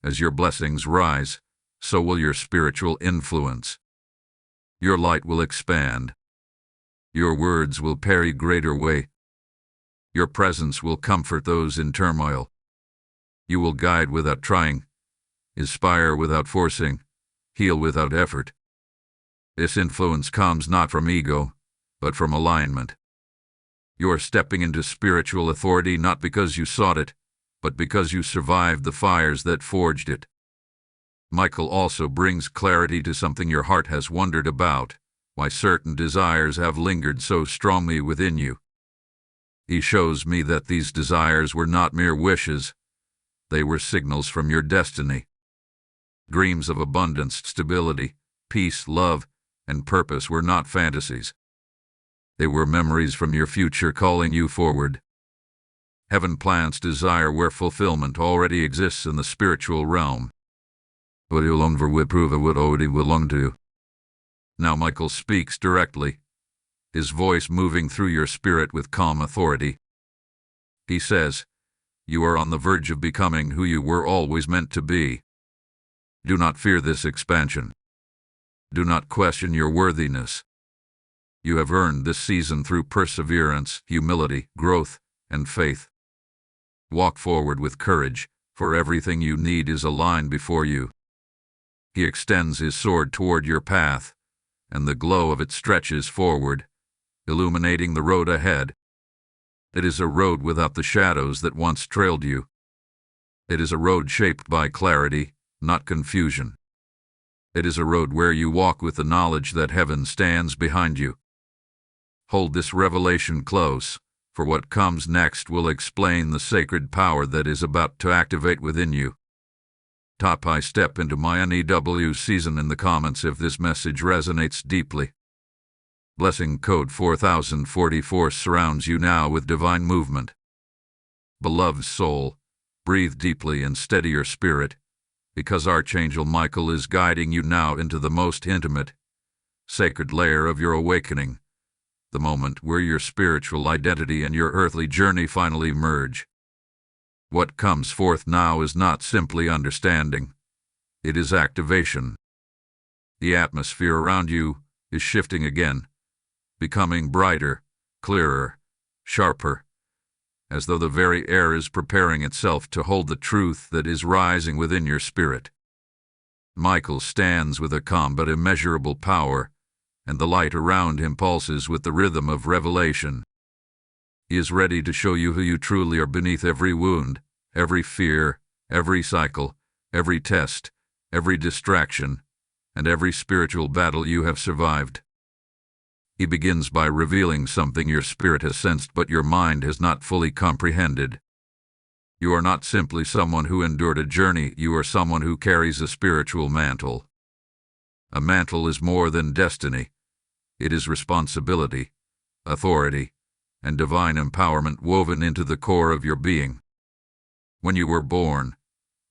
As your blessings rise, so will your spiritual influence. Your light will expand. Your words will carry greater weight. Your presence will comfort those in turmoil. You will guide without trying, inspire without forcing, heal without effort. This influence comes not from ego, but from alignment. You are stepping into spiritual authority not because you sought it, but because you survived the fires that forged it. Michael also brings clarity to something your heart has wondered about, why certain desires have lingered so strongly within you. He shows me that these desires were not mere wishes. They were signals from your destiny. Dreams of abundance, stability, peace, love, and purpose were not fantasies. They were memories from your future calling you forward. Heaven plants desire where fulfillment already exists in the spiritual realm. What you long for will prove it would already belong to you. Now Michael speaks directly, his voice moving through your spirit with calm authority. He says, you are on the verge of becoming who you were always meant to be. Do not fear this expansion. Do not question your worthiness. You have earned this season through perseverance, humility, growth, and faith. Walk forward with courage, for everything you need is aligned before you. He extends his sword toward your path, and the glow of it stretches forward, illuminating the road ahead. It is a road without the shadows that once trailed you. It is a road shaped by clarity, not confusion. It is a road where you walk with the knowledge that heaven stands behind you. Hold this revelation close, for what comes next will explain the sacred power that is about to activate within you. I step into my NEW season in the comments if this message resonates deeply. Blessing code 4044 surrounds you now with divine movement. Beloved soul, breathe deeply and steady your spirit, because Archangel Michael is guiding you now into the most intimate, sacred layer of your awakening, the moment where your spiritual identity and your earthly journey finally merge. What comes forth now is not simply understanding. It is activation. The atmosphere around you is shifting again, becoming brighter, clearer, sharper, as though the very air is preparing itself to hold the truth that is rising within your spirit. Michael stands with a calm but immeasurable power, and the light around him pulses with the rhythm of revelation. He is ready to show you who you truly are beneath every wound, every fear, every cycle, every test, every distraction, and every spiritual battle you have survived. He begins by revealing something your spirit has sensed but your mind has not fully comprehended. You are not simply someone who endured a journey, you are someone who carries a spiritual mantle. A mantle is more than destiny. It is responsibility, authority, and divine empowerment woven into the core of your being. When you were born,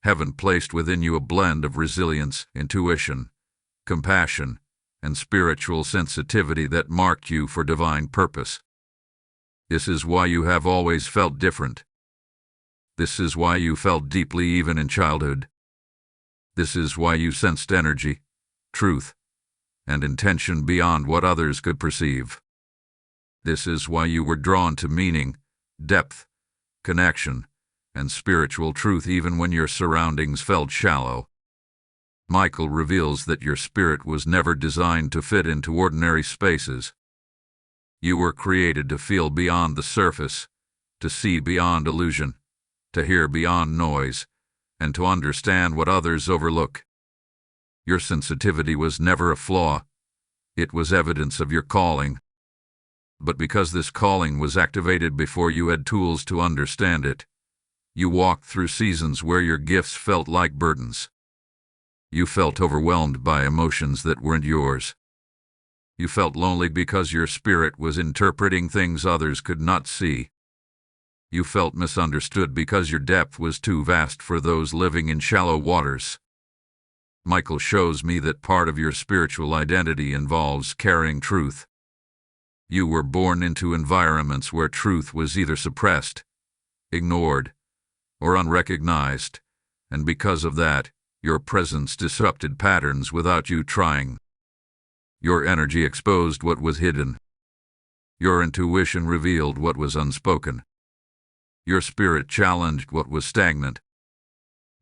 heaven placed within you a blend of resilience, intuition, compassion, and spiritual sensitivity that marked you for divine purpose. This is why you have always felt different. This is why you felt deeply even in childhood. This is why you sensed energy, truth, and intention beyond what others could perceive. This is why you were drawn to meaning, depth, connection, and spiritual truth even when your surroundings felt shallow. Michael reveals that your spirit was never designed to fit into ordinary spaces. You were created to feel beyond the surface, to see beyond illusion, to hear beyond noise, and to understand what others overlook. Your sensitivity was never a flaw. It was evidence of your calling. But because this calling was activated before you had tools to understand it, you walked through seasons where your gifts felt like burdens. You felt overwhelmed by emotions that weren't yours. You felt lonely because your spirit was interpreting things others could not see. You felt misunderstood because your depth was too vast for those living in shallow waters. Michael shows me that part of your spiritual identity involves carrying truth. You were born into environments where truth was either suppressed, ignored, or unrecognized, and because of that, your presence disrupted patterns without you trying. Your energy exposed what was hidden. Your intuition revealed what was unspoken. Your spirit challenged what was stagnant.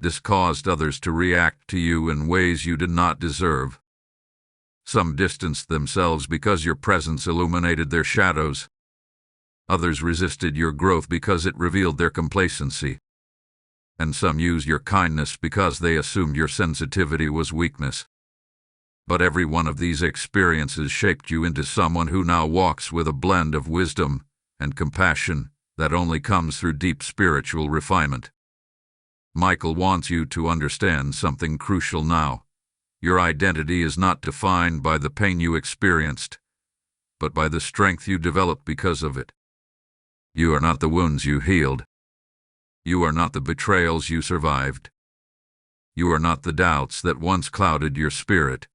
This caused others to react to you in ways you did not deserve. Some distanced themselves because your presence illuminated their shadows. Others resisted your growth because it revealed their complacency. And some used your kindness because they assumed your sensitivity was weakness. But every one of these experiences shaped you into someone who now walks with a blend of wisdom and compassion that only comes through deep spiritual refinement. Michael wants you to understand something crucial now. Your identity is not defined by the pain you experienced, but by the strength you developed because of it. You are not the wounds you healed. You are not the betrayals you survived. You are not the doubts that once clouded your spirit.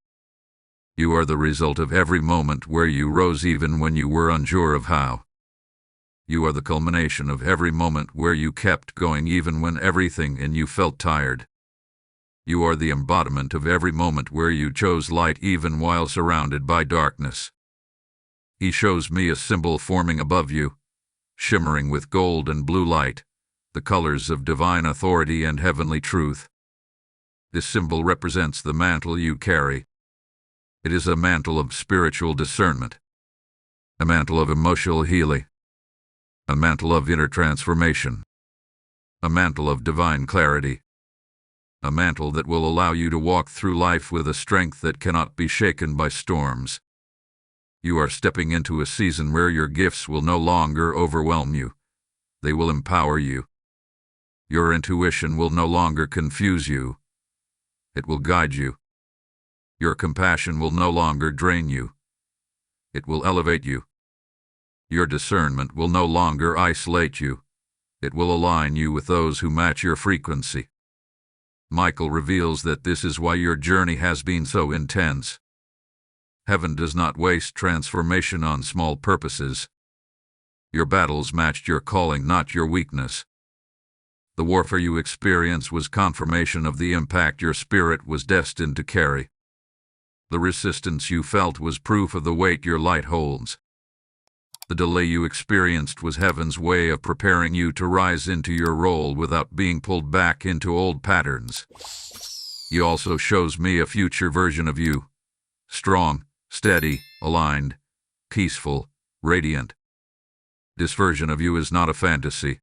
You are the result of every moment where you rose even when you were unsure of how. You are the culmination of every moment where you kept going even when everything in you felt tired. You are the embodiment of every moment where you chose light even while surrounded by darkness. He shows me a symbol forming above you, shimmering with gold and blue light, the colors of divine authority and heavenly truth. This symbol represents the mantle you carry. It is a mantle of spiritual discernment, a mantle of emotional healing, a mantle of inner transformation, a mantle of divine clarity, a mantle that will allow you to walk through life with a strength that cannot be shaken by storms. You are stepping into a season where your gifts will no longer overwhelm you. They will empower you. Your intuition will no longer confuse you. It will guide you. Your compassion will no longer drain you. It will elevate you. Your discernment will no longer isolate you. It will align you with those who match your frequency. Michael reveals that this is why your journey has been so intense. Heaven does not waste transformation on small purposes. Your battles matched your calling, not your weakness. The warfare you experienced was confirmation of the impact your spirit was destined to carry. The resistance you felt was proof of the weight your light holds. The delay you experienced was heaven's way of preparing you to rise into your role without being pulled back into old patterns. He also shows me a future version of you. Strong, steady, aligned, peaceful, radiant. This version of you is not a fantasy.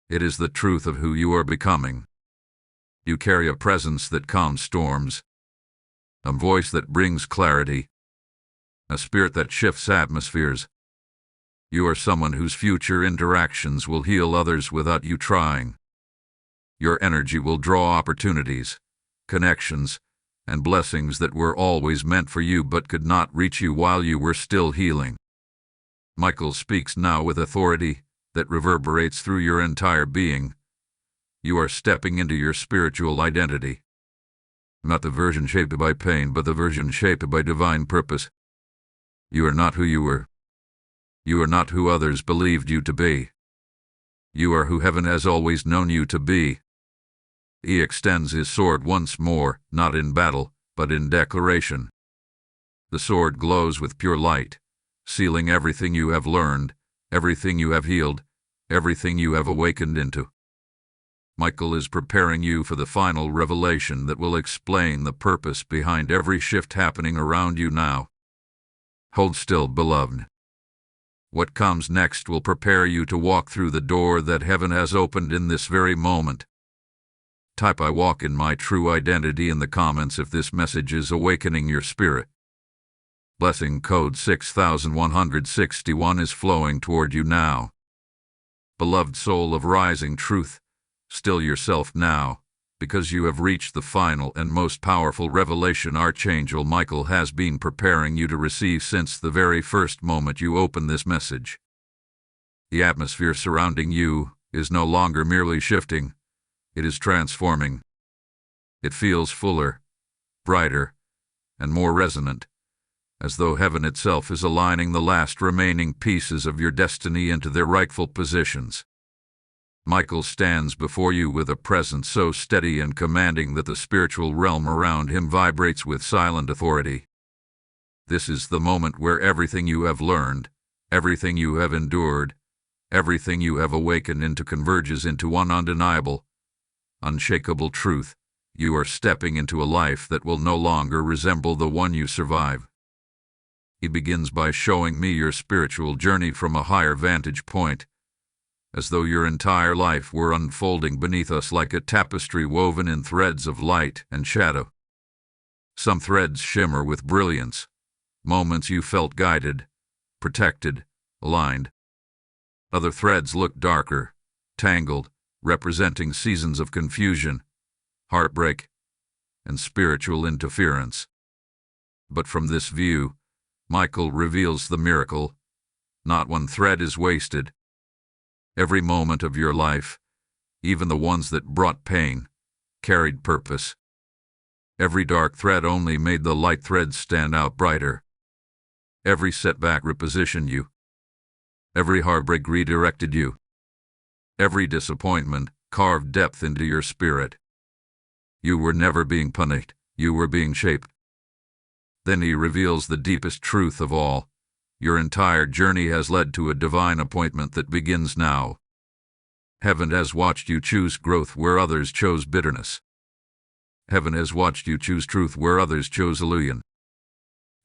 It is the truth of who you are becoming. You carry a presence that calms storms, a voice that brings clarity, a spirit that shifts atmospheres. You are someone whose future interactions will heal others without you trying. Your energy will draw opportunities, connections, and blessings that were always meant for you but could not reach you while you were still healing. Michael speaks now with authority that reverberates through your entire being. You are stepping into your spiritual identity. Not the version shaped by pain, but the version shaped by divine purpose. You are not who you were. You are not who others believed you to be. You are who heaven has always known you to be. He extends his sword once more, not in battle, but in declaration. The sword glows with pure light, sealing everything you have learned, everything you have healed, everything you have awakened into. Michael is preparing you for the final revelation that will explain the purpose behind every shift happening around you now. Hold still, beloved. What comes next will prepare you to walk through the door that heaven has opened in this very moment. Type "I walk in my true identity" in the comments if this message is awakening your spirit. Blessing code 6161 is flowing toward you now. Beloved soul of rising truth, still yourself now, because you have reached the final and most powerful revelation Archangel Michael has been preparing you to receive since the very first moment you open this message. The atmosphere surrounding you is no longer merely shifting, it is transforming. It feels fuller, brighter, and more resonant, as though heaven itself is aligning the last remaining pieces of your destiny into their rightful positions. Michael stands before you with a presence so steady and commanding that the spiritual realm around him vibrates with silent authority. This is the moment where everything you have learned, everything you have endured, everything you have awakened into converges into one undeniable, unshakable truth. You are stepping into a life that will no longer resemble the one you survive. He begins by showing me your spiritual journey from a higher vantage point, as though your entire life were unfolding beneath us like a tapestry woven in threads of light and shadow. Some threads shimmer with brilliance, moments you felt guided, protected, aligned. Other threads look darker, tangled, representing seasons of confusion, heartbreak, and spiritual interference. But from this view, Michael reveals the miracle. Not one thread is wasted. Every moment of your life, even the ones that brought pain, carried purpose. Every dark thread only made the light threads stand out brighter. Every setback repositioned you. Every heartbreak redirected you. Every disappointment carved depth into your spirit. You were never being punished, you were being shaped. Then he reveals the deepest truth of all. Your entire journey has led to a divine appointment that begins now. Heaven has watched you choose growth where others chose bitterness. Heaven has watched you choose truth where others chose illusion.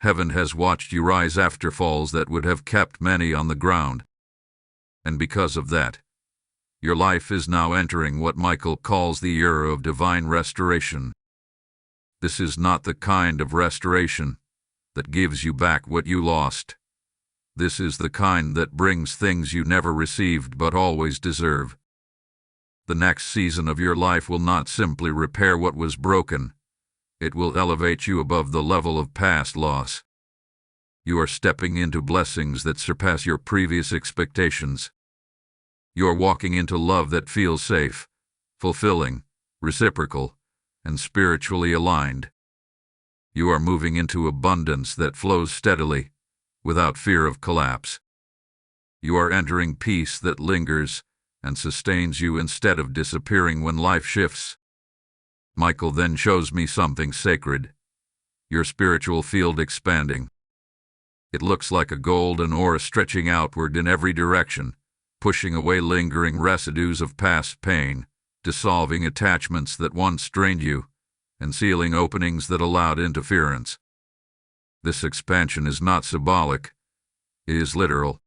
Heaven has watched you rise after falls that would have kept many on the ground. And because of that, your life is now entering what Michael calls the era of divine restoration. This is not the kind of restoration that gives you back what you lost. This is the kind that brings things you never received but always deserve. The next season of your life will not simply repair what was broken. It will elevate you above the level of past loss. You are stepping into blessings that surpass your previous expectations. You're walking into love that feels safe, fulfilling, reciprocal, and spiritually aligned. You are moving into abundance that flows steadily, without fear of collapse. You are entering peace that lingers and sustains you instead of disappearing when life shifts. Michael then shows me something sacred. your spiritual field expanding. It looks like a golden aura stretching outward in every direction, pushing away lingering residues of past pain, dissolving attachments that once drained you, and sealing openings that allowed interference. This expansion is not symbolic, it is literal.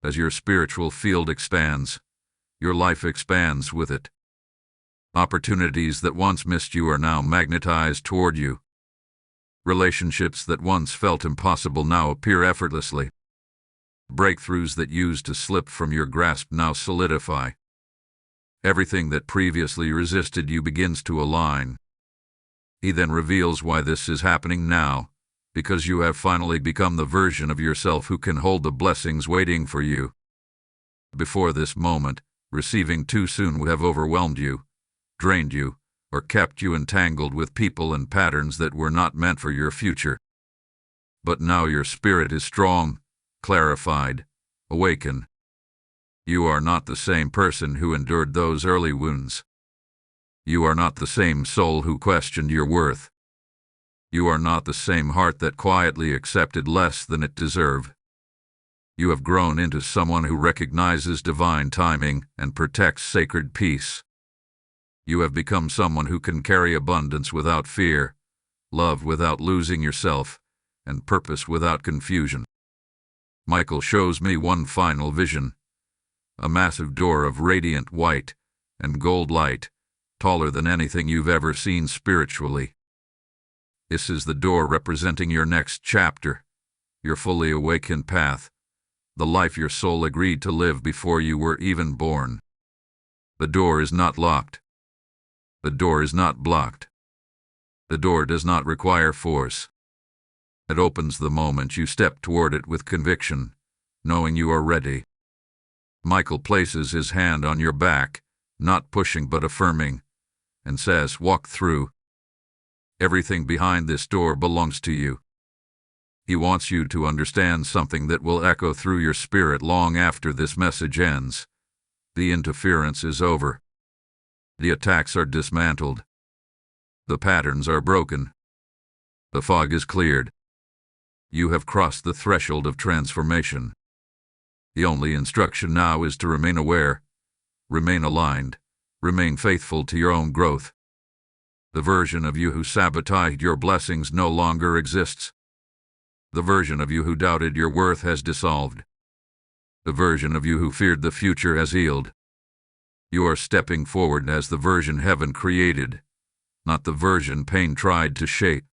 As your spiritual field expands, your life expands with it. Opportunities that once missed you are now magnetized toward you. Relationships that once felt impossible now appear effortlessly. Breakthroughs that used to slip from your grasp now solidify. Everything that previously resisted you begins to align. He then reveals why this is happening now, because you have finally become the version of yourself who can hold the blessings waiting for you. Before this moment, receiving too soon would have overwhelmed you, drained you, or kept you entangled with people and patterns that were not meant for your future. But now your spirit is strong, clarified, awakened. You are not the same person who endured those early wounds. You are not the same soul who questioned your worth. You are not the same heart that quietly accepted less than it deserved. You have grown into someone who recognizes divine timing and protects sacred peace. You have become someone who can carry abundance without fear, love without losing yourself, and purpose without confusion. Michael shows me one final vision, a massive door of radiant white and gold light, taller than anything you've ever seen spiritually. This is the door representing your next chapter, your fully awakened path, the life your soul agreed to live before you were even born. The door is not locked. The door is not blocked. The door does not require force. It opens the moment you step toward it with conviction, knowing you are ready. Michael places his hand on your back, not pushing but affirming, and says, "Walk through." Everything behind this door belongs to you. He wants you to understand something that will echo through your spirit long after this message ends. The interference is over. The attacks are dismantled. The patterns are broken. The fog is cleared. You have crossed the threshold of transformation. The only instruction now is to remain aware, remain aligned, remain faithful to your own growth. The version of you who sabotaged your blessings no longer exists. The version of you who doubted your worth has dissolved. The version of you who feared the future has healed. You are stepping forward as the version heaven created, not the version pain tried to shape.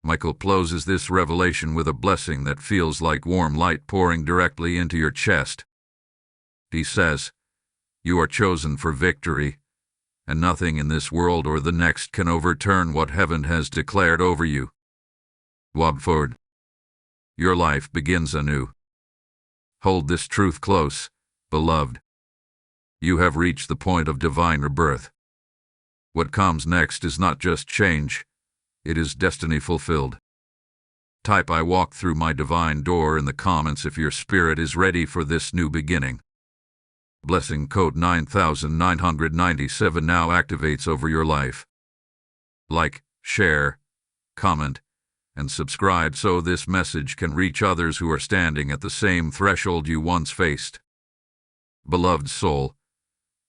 Michael closes this revelation with a blessing that feels like warm light pouring directly into your chest. He says, "You are chosen for victory, and nothing in this world or the next can overturn what heaven has declared over you." Walk forward. Your life begins anew. Hold this truth close, beloved. You have reached the point of divine rebirth. What comes next is not just change, it is destiny fulfilled. Type "I walk through my divine door" in the comments if your spirit is ready for this new beginning. Blessing code 9997 now activates over your life. Like, share, comment, and subscribe so this message can reach others who are standing at the same threshold you once faced. Beloved soul,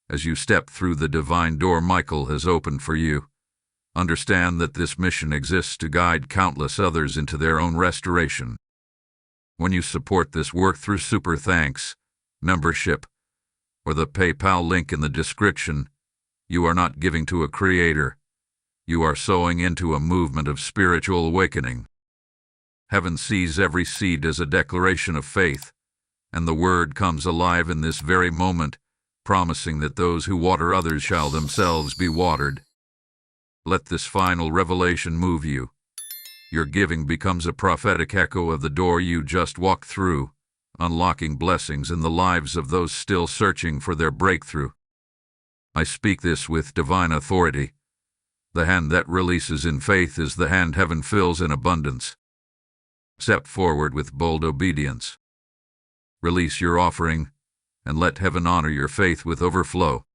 as you step through the divine door Michael has opened for you, understand that this mission exists to guide countless others into their own restoration. When you support this work through super thanks, membership, or the PayPal link in the description, you are not giving to a creator. You are sowing into a movement of spiritual awakening. Heaven sees every seed as a declaration of faith, and the word comes alive in this very moment, promising that those who water others shall themselves be watered. Let this final revelation move you. Your giving becomes a prophetic echo of the door you just walked through, unlocking blessings in the lives of those still searching for their breakthrough. I speak this with divine authority. The hand that releases in faith is the hand heaven fills in abundance. Step forward with bold obedience. Release your offering, and let heaven honor your faith with overflow.